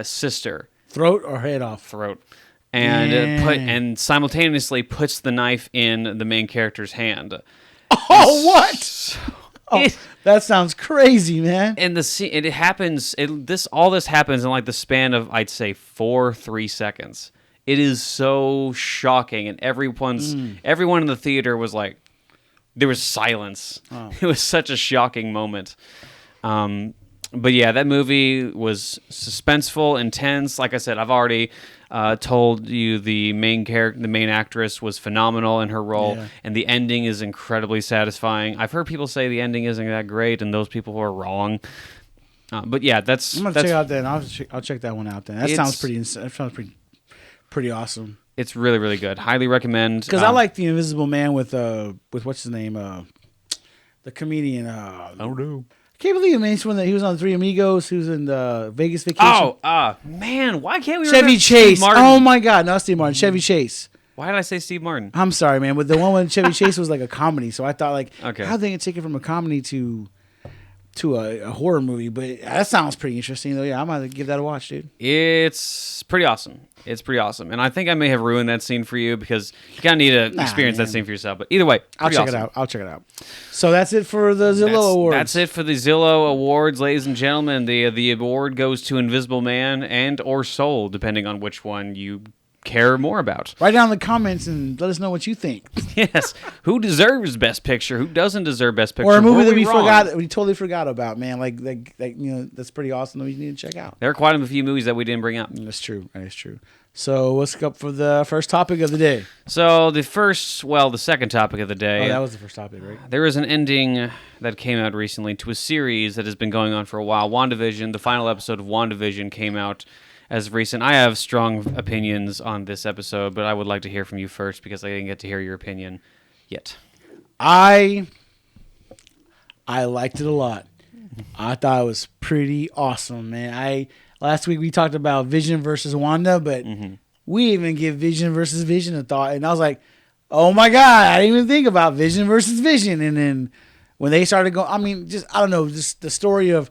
sister Throat or head off? throat, and and simultaneously puts the knife in the main character's hand. Oh, what? Oh, that sounds crazy, man. And the scene, it happens. All this happens in like the span of, I'd say, 3 seconds. It is so shocking, and everyone in the theater was like, there was silence. Oh. It was such a shocking moment. But yeah, that movie was suspenseful, intense. Like I said, I've already told you the main actress was phenomenal in her role, and the ending is incredibly satisfying. I've heard people say the ending isn't that great, and those people are wrong. But yeah, I'm gonna check out that. I'll check that one out then. That sounds pretty awesome. It's really, really good. Highly recommend. Because I like The Invisible Man with what's his name, the comedian. I don't know. I can't believe it, man. He was on Three Amigos. He was in the Vegas Vacation. Oh, man, why can't we Chevy remember Chase? Steve Martin? Oh my God, not Steve Martin. Chevy Chase. Why did I say Steve Martin? I'm sorry, man, but the one with Chevy Chase was like a comedy, so I thought like, okay, how they can take it from a comedy to a horror movie? But that sounds pretty interesting, though. Yeah, I might give that a watch, dude. It's pretty awesome. It's pretty awesome, and I think I may have ruined that scene for you because you kind of need to experience that scene for yourself. But either way, I'll check it out. I'll check it out. So that's it for the Zillow Awards. That's it for the Zillow Awards, ladies and gentlemen. The award goes to Invisible Man and or Soul, depending on which one you care more about. Write down in the comments and let us know what you think. Yes, who deserves Best Picture? Who doesn't deserve Best Picture? Or a movie that we totally forgot about, man. Like that's pretty awesome that we need to check out. There are quite a few movies that we didn't bring up. That's true. That is true. So what's up for the first topic of the day? So the second topic of the day. Oh, that was the first topic, right? There is an ending that came out recently to a series that has been going on for a while. WandaVision, the final episode of WandaVision came out as of recent. I have strong opinions on this episode, but I would like to hear from you first because I didn't get to hear your opinion yet. I liked it a lot. I thought it was pretty awesome, man. Last week we talked about Vision versus Wanda, but we even give Vision versus Vision a thought, and I was like, oh my God, I didn't even think about Vision versus Vision. And then when they started going, I mean, I don't know, just the story of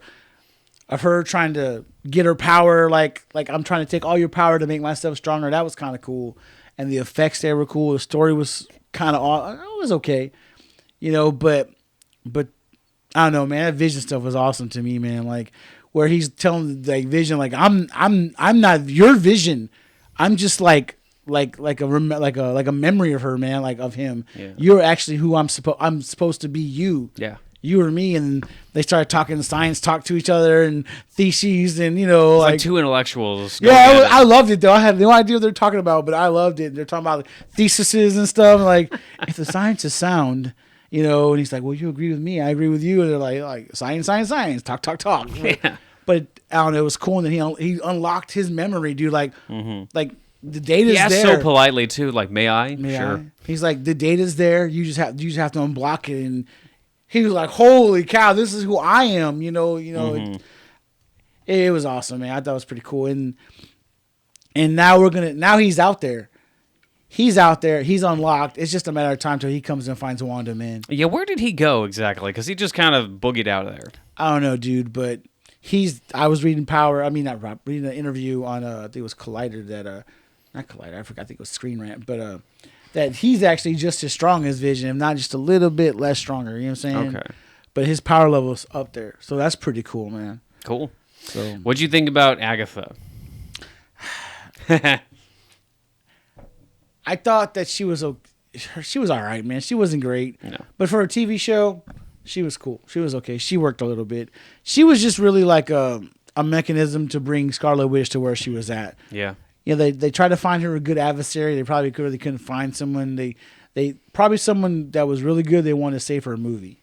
her trying to get her power, like I'm trying to take all your power to make myself stronger. That was kind of cool, and the effects there were cool. The story was kind of, it was okay, but I don't know, man. That Vision stuff was awesome to me, man. Like where he's telling like Vision, like I'm not your Vision. I'm just like a memory of her, man. Like of him. Yeah. You're actually who I'm supposed to be. You. Yeah. You or me, and they started talking science, talk to each other, and theses, and it's like two intellectuals. Yeah, I loved it though. I had no idea what they're talking about, but I loved it. They're talking about theses and stuff. Like if the science is sound. And he's like, well, you agree with me. I agree with you. And they're like science, talk. Yeah. But I don't know. It was cool. And then he unlocked his memory, dude. Like the data's there. Yeah, so politely too. Like, may I? Sure. He's like, the data's there. You just have to unblock it. And he was like, holy cow, this is who I am. It was awesome, man. I thought it was pretty cool. And now he's out there. He's out there. He's unlocked. It's just a matter of time till he comes and finds Wanda, man. Yeah, where did he go exactly? Because he just kind of boogied out of there. I don't know, dude, but I was reading reading an interview on, I think it was Collider not Collider, I forgot, I think it was Screen Rant, but that he's actually just as strong as Vision, if not just a little bit less stronger, you know what I'm saying? Okay. But his power level's up there, so that's pretty cool, man. Cool. So, what'd you think about Agatha? I thought that she was all right, man. She wasn't great. No. But for a TV show, she was cool. She was okay. She worked a little bit. She was just really like a mechanism to bring Scarlet Witch to where she was at. Yeah. They tried to find her a good adversary. They probably couldn't find someone. They probably someone that was really good. They wanted to save for a movie.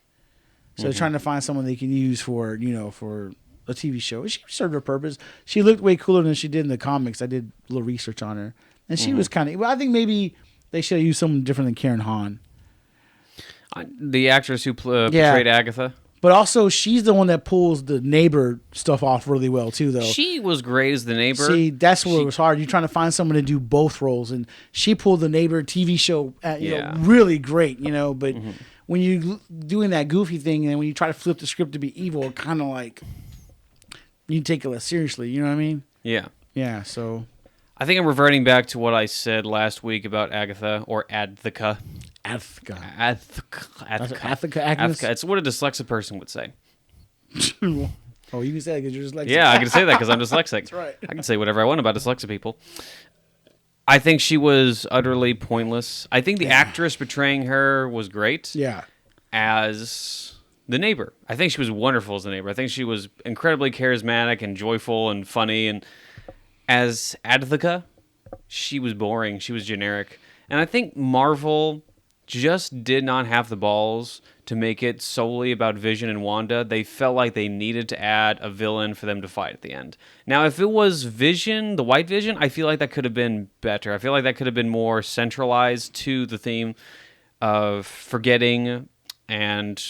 So they're trying to find someone they can use for a TV show. She served her purpose. She looked way cooler than she did in the comics. I did a little research on her. And she was kind of... Well, I think maybe they should have used someone different than Karen Hahn. The actress who portrayed Agatha? But also, she's the one that pulls the neighbor stuff off really well too, though. She was great as the neighbor. See, that's where it was hard. You're trying to find someone to do both roles, and she pulled the neighbor TV show, really great, But when you're doing that goofy thing, and when you try to flip the script to be evil, it kind of like you take it less seriously. You know what I mean? Yeah. Yeah. So I think I'm reverting back to what I said last week about Agatha or Adthika. Agatha. It's what a dyslexic person would say. Oh, you can say that because you're dyslexic. Yeah, I can say that because I'm dyslexic. That's right. I can say whatever I want about dyslexic people. I think she was utterly pointless. I think the actress portraying her was great. Yeah. As the neighbor. I think she was wonderful as the neighbor. I think she was incredibly charismatic and joyful and funny. And as Adthika, she was boring. She was generic. And I think Marvel just did not have the balls to make it solely about Vision and Wanda. They felt like they needed to add a villain for them to fight at the end. Now, if it was Vision, the White Vision, I feel like that could have been better. I feel like that could have been more centralized to the theme of forgetting and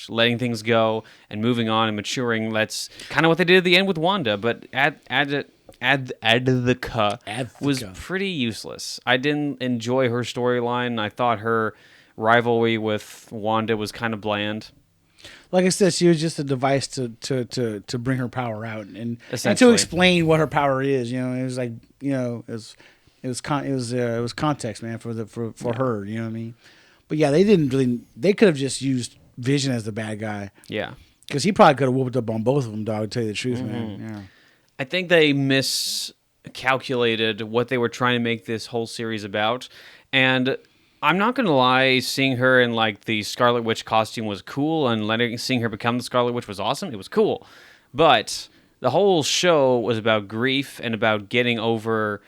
letting things go and moving on and maturing. That's kind of what they did at the end with Wanda, but Adthika was pretty useless. I didn't enjoy her storyline. I thought her rivalry with Wanda was kind of bland. Like I said, she was just a device to bring her power out and to explain what her power is. It was like it was context, man, for her. You know what I mean? But yeah, they didn't really. They could have just used Vision as the bad guy. Yeah, because he probably could have whooped up on both of them. Dog, to tell you the truth, man. Yeah. I think they miscalculated what they were trying to make this whole series about, and I'm not gonna lie, seeing her in like the Scarlet Witch costume was cool, and seeing her become the Scarlet Witch was awesome. It was cool, but the whole show was about grief and about getting over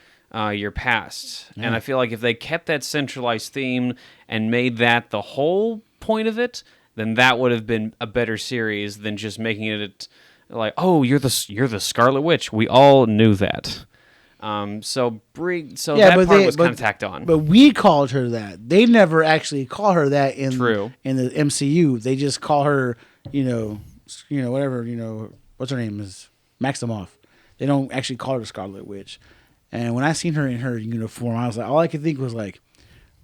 your past. Yeah. And I feel like if they kept that centralized theme and made that the whole point of it, then that would have been a better series than just making it like, oh, you're the Scarlet Witch. We all knew that. So that part was kind of tacked on. But we called her that. They never actually call her that in the MCU. They just call her, whatever, what's her name is Maximoff. They don't actually call her the Scarlet Witch. And when I seen her in her uniform, I was like, all I could think was like,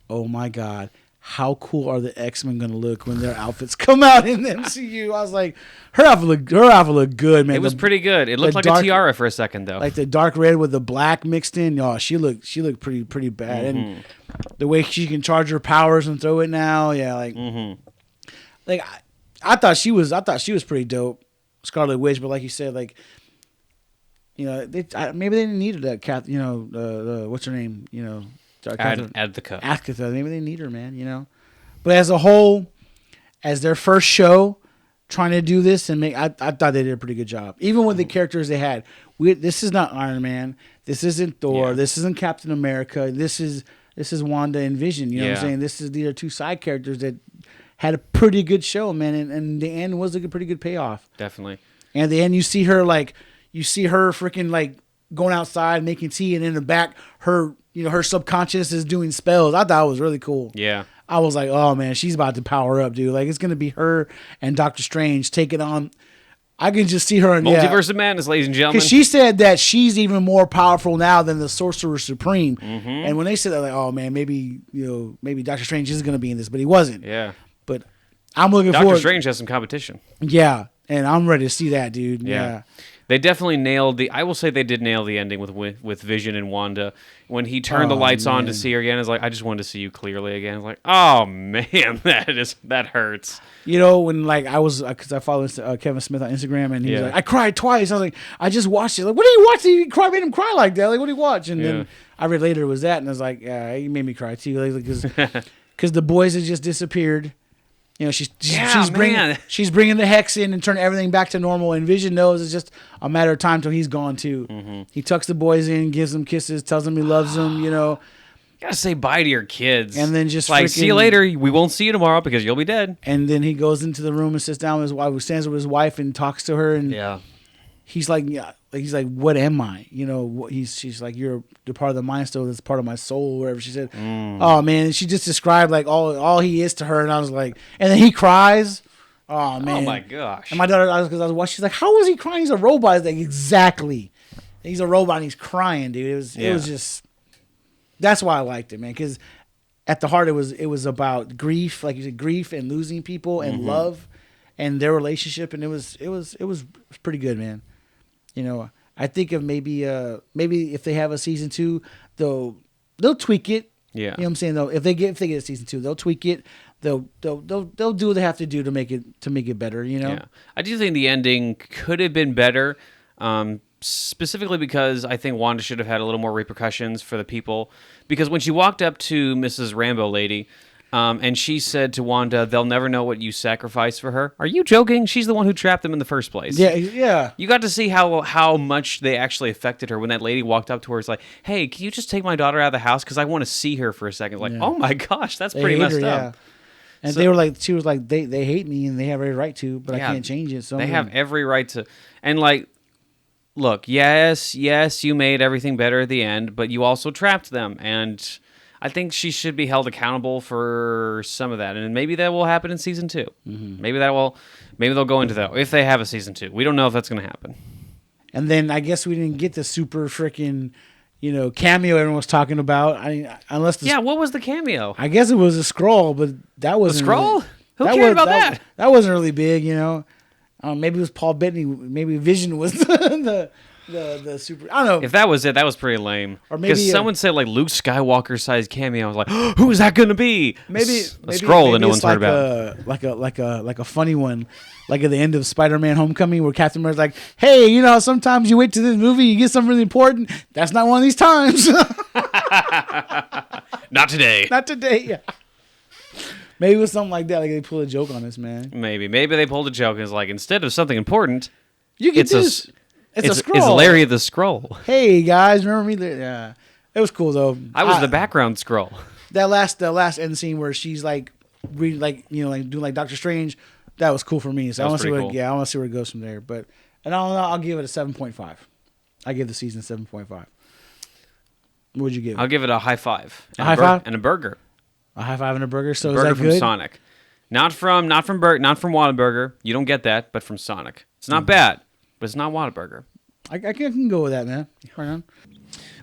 oh my God, how cool are the X-Men going to look when their outfits come out in the MCU? I was like, her outfit looked good, man. It was pretty good. It looked like a tiara for a second, though. Like the dark red with the black mixed in. Oh, she looked pretty bad. Mm-hmm. And the way she can charge her powers and throw it now, yeah, like, like I thought she was pretty dope, Scarlet Witch. But like you said, like, maybe they didn't need that cat. What's her name? Adthika. Maybe they need her, man. But as a whole, as their first show, trying to do this and I thought they did a pretty good job. Even with the characters they had. This is not Iron Man. This isn't Thor. Yeah. This isn't Captain America. This is Wanda and Vision. You know what I'm saying? These are two side characters that had a pretty good show, man. And the end was a pretty good payoff. Definitely. And at the end, you see her freaking like going outside making tea, and in the back, her subconscious is doing spells. I thought it was really cool. Yeah. I was like, oh man, she's about to power up, dude. Like, it's gonna be her and Doctor Strange taking on. I can just see her in Multiverse of Madness, ladies and gentlemen. Because she said that she's even more powerful now than the Sorcerer Supreme. Mm-hmm. And when they said that, like, oh man, maybe Doctor Strange is gonna be in this, but he wasn't. Yeah. But I'm looking forward. Doctor Strange has some competition. Yeah, and I'm ready to see that, dude. Yeah. They definitely nailed I will say they did nail the ending with Vision and Wanda. When he turned the lights on to see her again, it's like, I just wanted to see you clearly again. It's like, oh man, that hurts. When like because I follow Kevin Smith on Instagram, and he was like, I cried twice. I was like, I just watched it. Like, what did you watch? He made him cry like that. Like, what did he watch? And then I read later it was that, and I was like, yeah, he made me cry too. Like, because the boys had just disappeared. She's bringing the hex in and turning everything back to normal. And Vision knows it's just a matter of time till he's gone too. Mm-hmm. He tucks the boys in, gives them kisses, tells them he loves them. You gotta say bye to your kids, and then just like, see you later. We won't see you tomorrow because you'll be dead. And then he goes into the room and sits down with his wife, stands with his wife and talks to her. And he's like, what am I? She's like, you're part of the Mind Stone. That's part of my soul, or whatever she said. Oh man, she just described like all he is to her, and I was like, and then he cries. Oh man. Oh my gosh. And my daughter, because I was watching, she's like, "How is he crying? He's a robot." I was like, exactly. He's a robot and he's crying, dude. It was just. That's why I liked it, man. Because at the heart, it was about grief, like you said, grief and losing people and love, and their relationship, and it was pretty good, man. You know, I think of maybe if they have a season 2, they'll tweak it. Yeah. You know what I'm saying? Though, if they get a season 2, they'll tweak it. They'll do what they have to do to make it better. You know. Yeah. I do think the ending could have been better. Specifically because I think Wanda should have had a little more repercussions for the people. Because when she walked up to Mrs. Rambo lady, and she said to Wanda, "They'll never know what you sacrificed for her." Are you joking? She's the one who trapped them in the first place. Yeah. You got to see how much they actually affected her when that lady walked up to her. It's like, "Hey, can you just take my daughter out of the house? Because I want to see her for a second." Like, oh my gosh, that's They pretty hate messed her, up. yeah. And they were like, she was like, they hate me and they have every right to, but Yeah. I can't change it. So They have every right to. And like, look, yes, you made everything better at the end, but you also trapped them. And I think she should be held accountable for some of that. And maybe that will happen in season 2. Maybe they'll go into that if they have a season 2. We don't know if that's going to happen. And then I guess we didn't get the super freaking, cameo everyone was talking about. I mean, unless What was the cameo? I guess it was a scroll, but that wasn't Skrull? Who that cared was- about that? That wasn't really big, maybe it was Paul Bettany. Maybe Vision was the super. I don't know. If that was it, that was pretty lame. Or maybe, because someone said like Luke Skywalker sized cameo. I was like, who is that going to be? Maybe a scroll that no it's one's heard about. like a funny one, like at the end of Spider-Man: Homecoming, where Captain America's like, "Hey, sometimes you wait to this movie, you get something really important. That's not one of these times. Not today. Not today." Yeah. Maybe it was something like that. Like they pull a joke on us, man. Maybe they pulled a joke and it's like instead of something important, You get it's this. It's a scroll. It's Larry the Scroll. Hey guys, remember me? Yeah, it was cool though. I was the background scroll. The last end scene where she's like reading, like doing like Doctor Strange. That was cool for me. So I want to see where I want to see where it goes from there. But I don't know. I'll give it a 7.5. I give the season 7.5. What'd you give? I'll give it a high five. A high five and a burger. A high five and a burger. So Burger is that from good? Sonic, not from Whataburger. You don't get that, but from Sonic. It's not bad, but it's not Whataburger. I can go with that, man. Right on.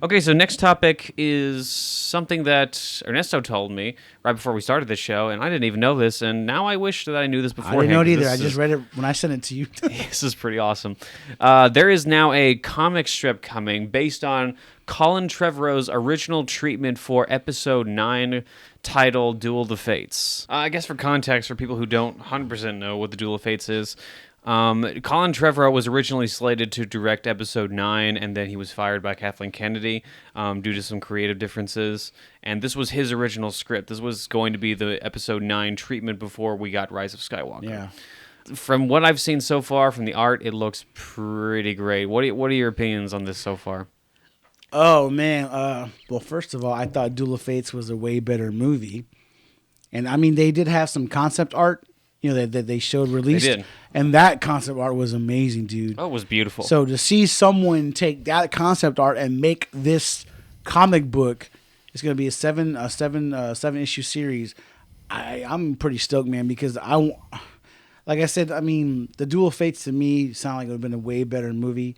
Okay, so next topic is something that Ernesto told me right before we started this show, and I didn't even know this, and now I wish that I knew this I beforehand. didn't know it 'cause either. I this just is- read it when I sent it to you. This is pretty awesome. There is now a comic strip coming based on Colin Trevorrow's original treatment for episode 9 titled Duel of the Fates. I guess for context, for people who don't 100% know what the Duel of Fates is, Colin Trevorrow was originally slated to direct episode 9, and then he was fired by Kathleen Kennedy due to some creative differences. And this was his original script. This was going to be the episode 9 treatment before we got Rise of Skywalker. Yeah. From what I've seen so far from the art, it looks pretty great. What are your opinions on this so far? Oh man. Well, first of all, I thought Duel of Fates was a way better movie, and I mean they did have some concept art, that they showed released, did. and that concept art was amazing, dude. Oh, it was beautiful. So to see someone take that concept art and make this comic book, it's going to be a seven issue series. I'm pretty stoked, man, because like I said, I mean, the Duel of Fates to me sounded like it would have been a way better movie.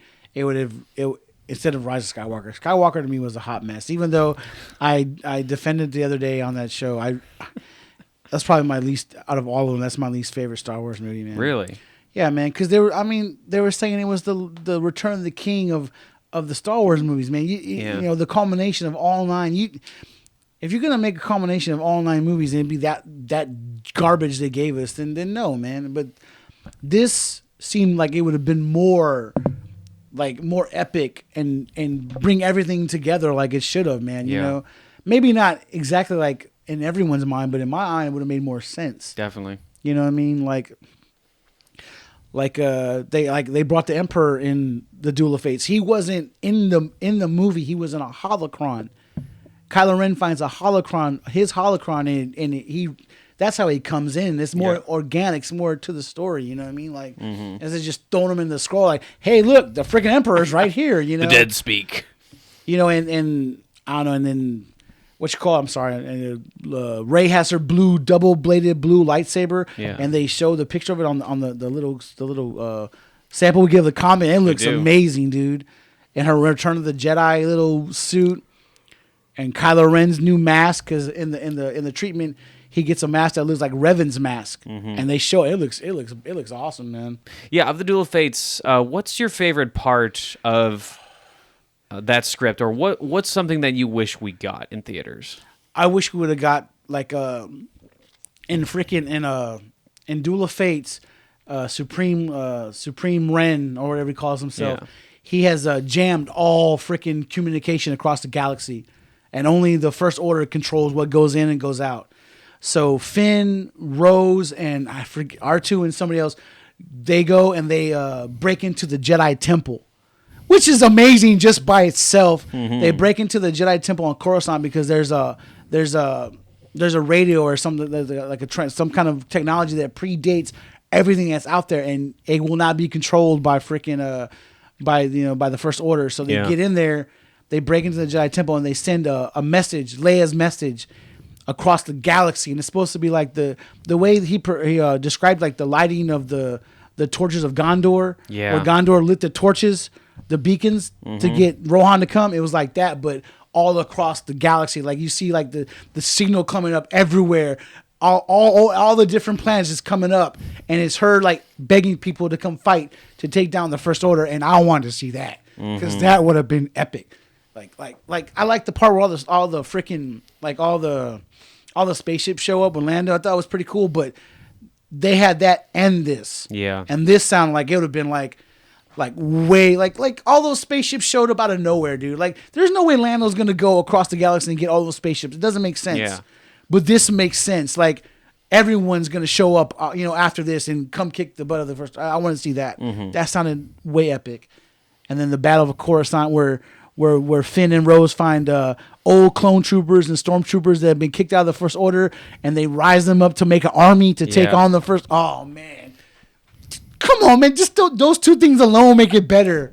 Instead of Rise of Skywalker. Skywalker to me was a hot mess. Even though I defended the other day on that show, that's probably my least out of all of them. That's my least favorite Star Wars movie, man. Really? Yeah, man, because they were saying it was the Return of the King of the Star Wars movies, man. You the culmination of all 9. If you're gonna make a culmination of all 9 movies and it'd be that garbage they gave us, then no, man. But this seemed like it would have been more epic and bring everything together like it should have, man. You know, maybe not exactly like in everyone's mind, but in my eye, it would have made more sense. Definitely. You know what I mean? They brought the Emperor in the Duel of Fates. He wasn't in the movie. He was in a holocron. Kylo Ren finds his holocron, and that's how he comes in. It's more organic. It's more to the story. You know what I mean? Like, instead of just throwing him in the scroll, like, hey, look, the freaking Emperor's right here. You know, The dead speak. You know, and I don't know, and then what you call it, I'm sorry, and Rey has her blue double-bladed blue lightsaber, and they show the picture of it on the little sample we give the comment. It looks amazing, dude. And her Return of the Jedi little suit, and Kylo Ren's new mask, because in the treatment he gets a mask that looks like Revan's mask, and they show it. It looks awesome, man. Yeah, of the Duel of Fates, what's your favorite part of that script, or what's something that you wish we got in theaters? I wish we would have got like in Duel of Fates, Supreme Ren or whatever he calls himself. Yeah. He has jammed all freaking communication across the galaxy, and only the First Order controls what goes in and goes out. So Finn, Rose, and I forget R2 and somebody else, they go and they break into the Jedi Temple, which is amazing just by itself. They break into the Jedi Temple on Coruscant because there's a radio or something like some kind of technology that predates everything that's out there, and it will not be controlled by freaking by the First Order. So they get in there, they break into the Jedi Temple, and they send a message, Leia's message, across the galaxy. And it's supposed to be like the way he described like the lighting of the torches of Gondor, where Gondor lit the torches, the beacons to get Rohan to come. It was like that, but all across the galaxy. Like you see like the signal coming up everywhere. All the different planets is coming up, and it's her like begging people to come fight to take down the First Order. And I wanted to see that because that would have been epic. Like I like the part where all the freaking like all the spaceships show up with Lando. I thought it was pretty cool, but they had that and this. Yeah. And this sounded like it would have been like way like all those spaceships showed up out of nowhere, dude. Like there's no way Lando's gonna go across the galaxy and get all those spaceships. It doesn't make sense. Yeah. But this makes sense. Like everyone's gonna show up, after this and come kick the butt of the First. I want to see that. That sounded way epic. And then the Battle of Coruscant, where Finn and Rose find old clone troopers and stormtroopers that have been kicked out of the First Order, and they rise them up to make an army to take on the First. Oh man, come on, man! Just those two things alone make it better.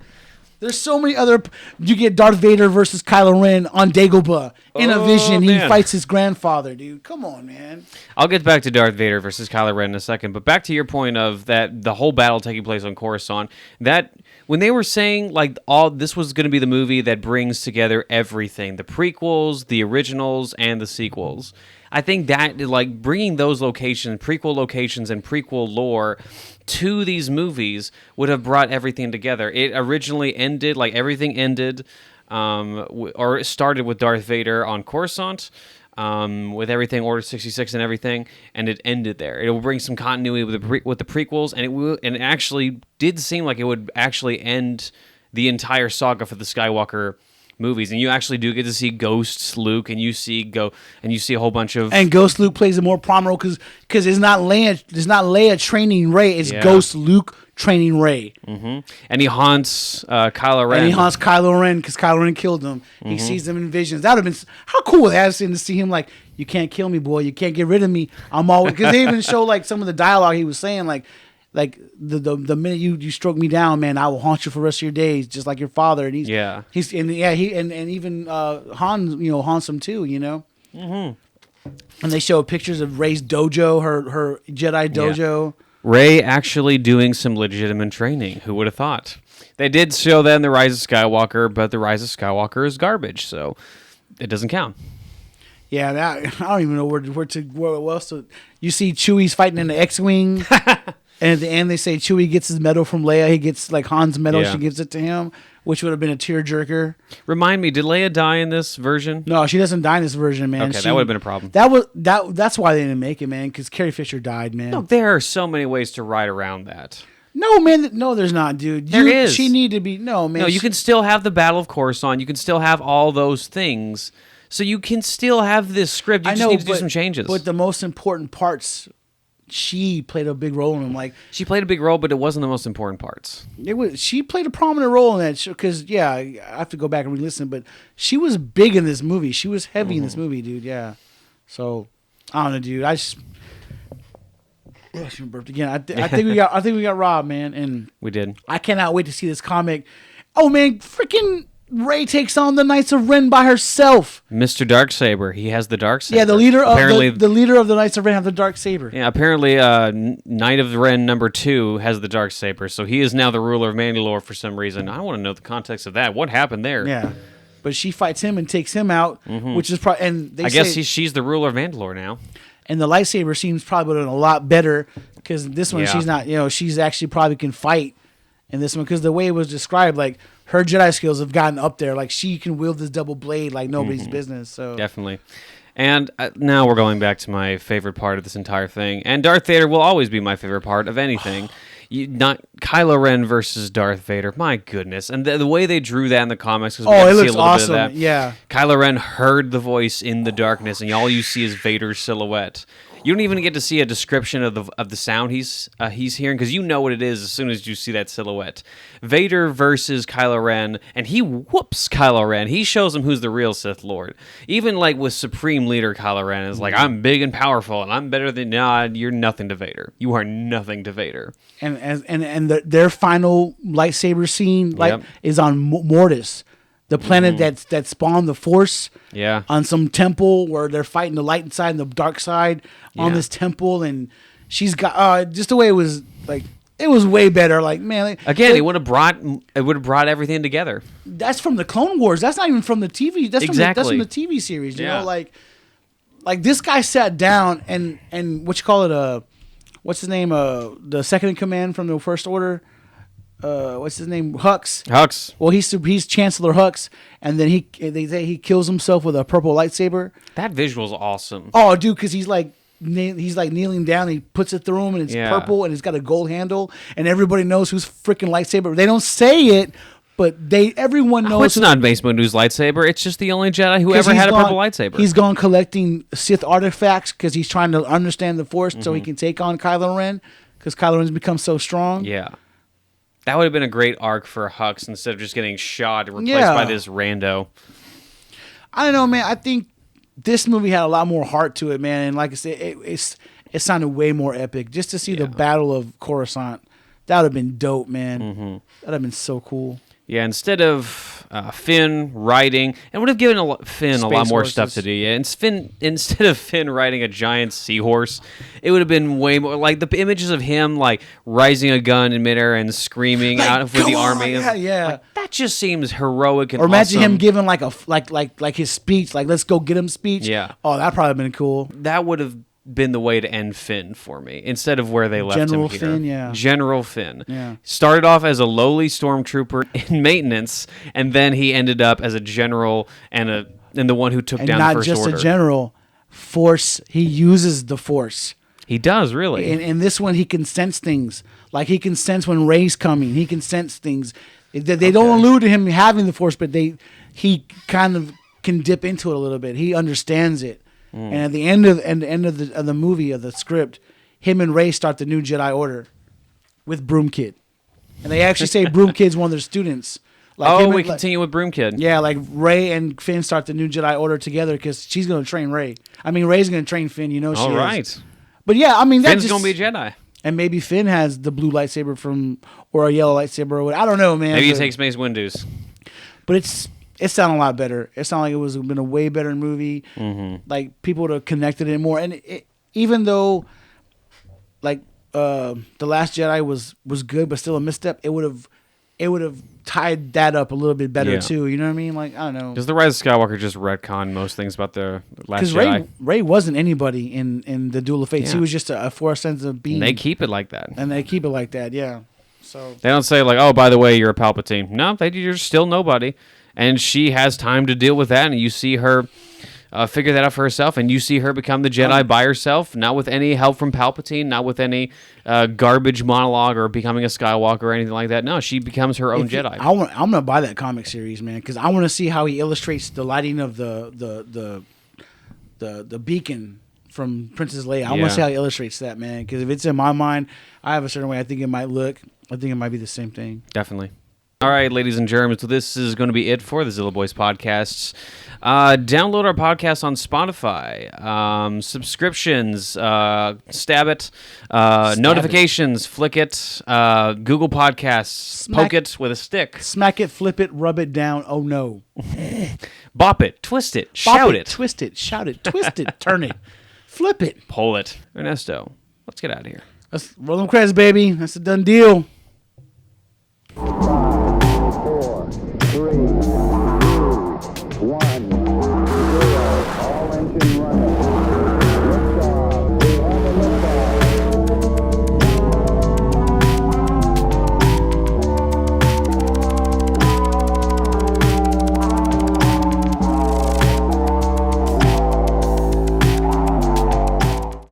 There's so many other. You get Darth Vader versus Kylo Ren on Dagobah in a vision. Man. He fights his grandfather, dude. Come on, man. I'll get back to Darth Vader versus Kylo Ren in a second, but back to your point of that the whole battle taking place on Coruscant. That when they were saying like this was going to be the movie that brings together everything, the prequels, the originals, and the sequels. I think that like bringing those locations, prequel locations, and prequel lore to these movies would have brought everything together. It originally ended, like everything ended, or it started with Darth Vader on Coruscant, with everything Order 66 and everything, and it ended there. It will bring some continuity with the prequels, and it actually did seem like it would actually end the entire saga for the Skywalker movies, and you actually do get to see Ghost Luke, and you see a whole bunch of, and Ghost Luke plays a more prominent role because it's not Leia training Rey, it's Ghost Luke training Rey. And he haunts Kylo Ren. And he haunts Kylo Ren because Kylo Ren killed him. He sees them in visions. That would have been how cool would that have been to see him like, you can't kill me, boy. You can't get rid of me. I'm always, because they even show like some of the dialogue he was saying like the minute you stroke me down, man, I will haunt you for the rest of your days, just like your father. And he even Han, haunts him too, And they show pictures of Rey's dojo, her Jedi dojo. Yeah. Rey actually doing some legitimate training. Who would have thought? They did show that in The Rise of Skywalker, but The Rise of Skywalker is garbage, so it doesn't count. Yeah, I don't even know where else to. You see Chewie's fighting in the X-Wing. And at the end, they say Chewie gets his medal from Leia. He gets like Han's medal. Yeah. She gives it to him, which would have been a tearjerker. Remind me, did Leia die in this version? No, she doesn't die in this version, man. Okay, that would have been a problem. That's why they didn't make it, man. Because Carrie Fisher died, man. No, there are so many ways to ride around that. No, man. No, there's not, dude. There is. She need to be. No, man. No, you can still have the Battle of Coruscant. You can still have all those things. So you can still have this script. You just need to do some changes. But the most important parts, she played a big role in them. Like she played a big role, but it wasn't the most important parts. She played a prominent role in that because I have to go back and re-listen. But she was big in this movie. She was heavy in this movie, dude. Yeah. So I don't know, dude. I burped again. I think we got robbed, man. And we did. I cannot wait to see this comic. Oh man, freaking Rey takes on the Knights of Ren by herself. Mr. Darksaber, he has the Darksaber. Yeah, the leader of the leader of the Knights of Ren have the Darksaber. Yeah, apparently Knight of Ren #2 has the Darksaber, so he is now the ruler of Mandalore for some reason. I want to know the context of that. What happened there? Yeah. But she fights him and takes him out, which is probably, and I guess she's the ruler of Mandalore now. And the lightsaber seems probably a lot better because this one she's not, she's actually probably can fight in this one because the way it was described, like her Jedi skills have gotten up there. Like she can wield this double blade like nobody's business. So definitely. And now we're going back to my favorite part of this entire thing. And Darth Vader will always be my favorite part of anything. Not Kylo Ren versus Darth Vader. My goodness. And the way they drew that in the comics. It looks awesome. Bit of that. Yeah. Kylo Ren heard the voice in the darkness, and all you see is Vader's silhouette. You don't even get to see a description of the sound he's hearing because you know what it is as soon as you see that silhouette. Vader versus Kylo Ren, and he whoops Kylo Ren. He shows him who's the real Sith Lord. Even like with Supreme Leader Kylo Ren is like, I'm big and powerful, and I'm better than you're nothing to Vader. You are nothing to Vader. And their final lightsaber scene is on Mortis. The planet that spawned the Force on some temple where they're fighting the light side and the dark side on this temple, and she's got just the way it was like it was way better. Like man, again, it would have brought everything together. That's from the Clone Wars. That's not even from the TV. That's from the TV series. You know, like this guy sat down and what you call it? What's his name? The second in command from the First Order. What's his name? Hux. Well, he's Chancellor Hux, and then they say he kills himself with a purple lightsaber. That visual's awesome. Oh, dude, because he's like kneeling down. And he puts it through him, and it's purple, and it's got a gold handle, and everybody knows whose freaking lightsaber. They don't say it, but everyone knows. Oh, it's not Mace Windu's lightsaber. It's just the only Jedi who ever had a purple lightsaber. He's gone collecting Sith artifacts because he's trying to understand the Force so he can take on Kylo Ren because Kylo Ren's become so strong. Yeah. That would have been a great arc for Hux instead of just getting shot and replaced by this rando. I don't know, man. I think this movie had a lot more heart to it, man. And like I said, it sounded way more epic. Just to see the Battle of Coruscant, that would have been dope, man. That would have been so cool. Yeah, instead of Finn riding, it would have given Finn a lot more stuff to do. Yeah, and instead of Finn riding a giant seahorse, it would have been way more like the images of him like raising a gun in midair and screaming out for the army. Yeah. Like, that just seems heroic and or imagine awesome. Him giving like his speech, like let's go get him speech. Yeah. Oh, that probably been cool. That would have been the way to end Finn for me instead of where they left General him here. Finn, yeah. General Finn. Yeah. Started off as a lowly stormtrooper in maintenance, and then he ended up as a general and the one who took down the First Order. Not just a general. Force. He uses the Force. He does, really. In this one, he can sense things. Like he can sense when Rey's coming. He can sense things. They don't allude to him having the Force, but he kind of can dip into it a little bit. He understands it. And at the end of the movie, of the script, him and Rey start the new Jedi Order with Broom Kid. And they actually say Broom Kid's one of their students. Like we continue with Broom Kid. Yeah, like Rey and Finn start the new Jedi Order together because she's going to train Rey. I mean, Rey's going to train Finn. You know she is. All right. But yeah, I mean, Finn's going to be a Jedi. And maybe Finn has the blue lightsaber or a yellow lightsaber or what. I don't know, man. Maybe he takes Mace Windu's. But it sounded a lot better. It sounded like it was been a way better movie. Like people would have connected it more. And even though, like the Last Jedi was good, but still a misstep, it would have tied that up a little bit better too. You know what I mean? Like I don't know. Does the Rise of Skywalker just retcon most things about the Last Jedi? Because Rey wasn't anybody in the Duel of Fates. He was just a Force sensitive being. And they keep it like that. Yeah. So they don't say like, oh, by the way, you're a Palpatine. No, you're still nobody. And she has time to deal with that, and you see her figure that out for herself, and you see her become the Jedi by herself, not with any help from Palpatine, not with any garbage monologue or becoming a Skywalker or anything like that. No, she becomes her own Jedi. I'm gonna buy that comic series, man, because I want to see how he illustrates the lighting of the beacon from Princess Leia. I want to see how he illustrates that, man, because if it's in my mind, I have a certain way I think it might look. I think it might be the same thing. Definitely. All right, ladies and germs, so this is going to be it for the Zilla Boys podcasts. Download our podcast on Spotify. Subscriptions, stab it. Notifications, flick it. Google Podcasts, poke it with a stick. Smack it, flip it, rub it down. Oh, no. Bop it, twist it, shout it. Twist it, shout it, twist it, turn it, flip it. Pull it. Ernesto, let's get out of here. Let's roll them credits, baby. That's a done deal.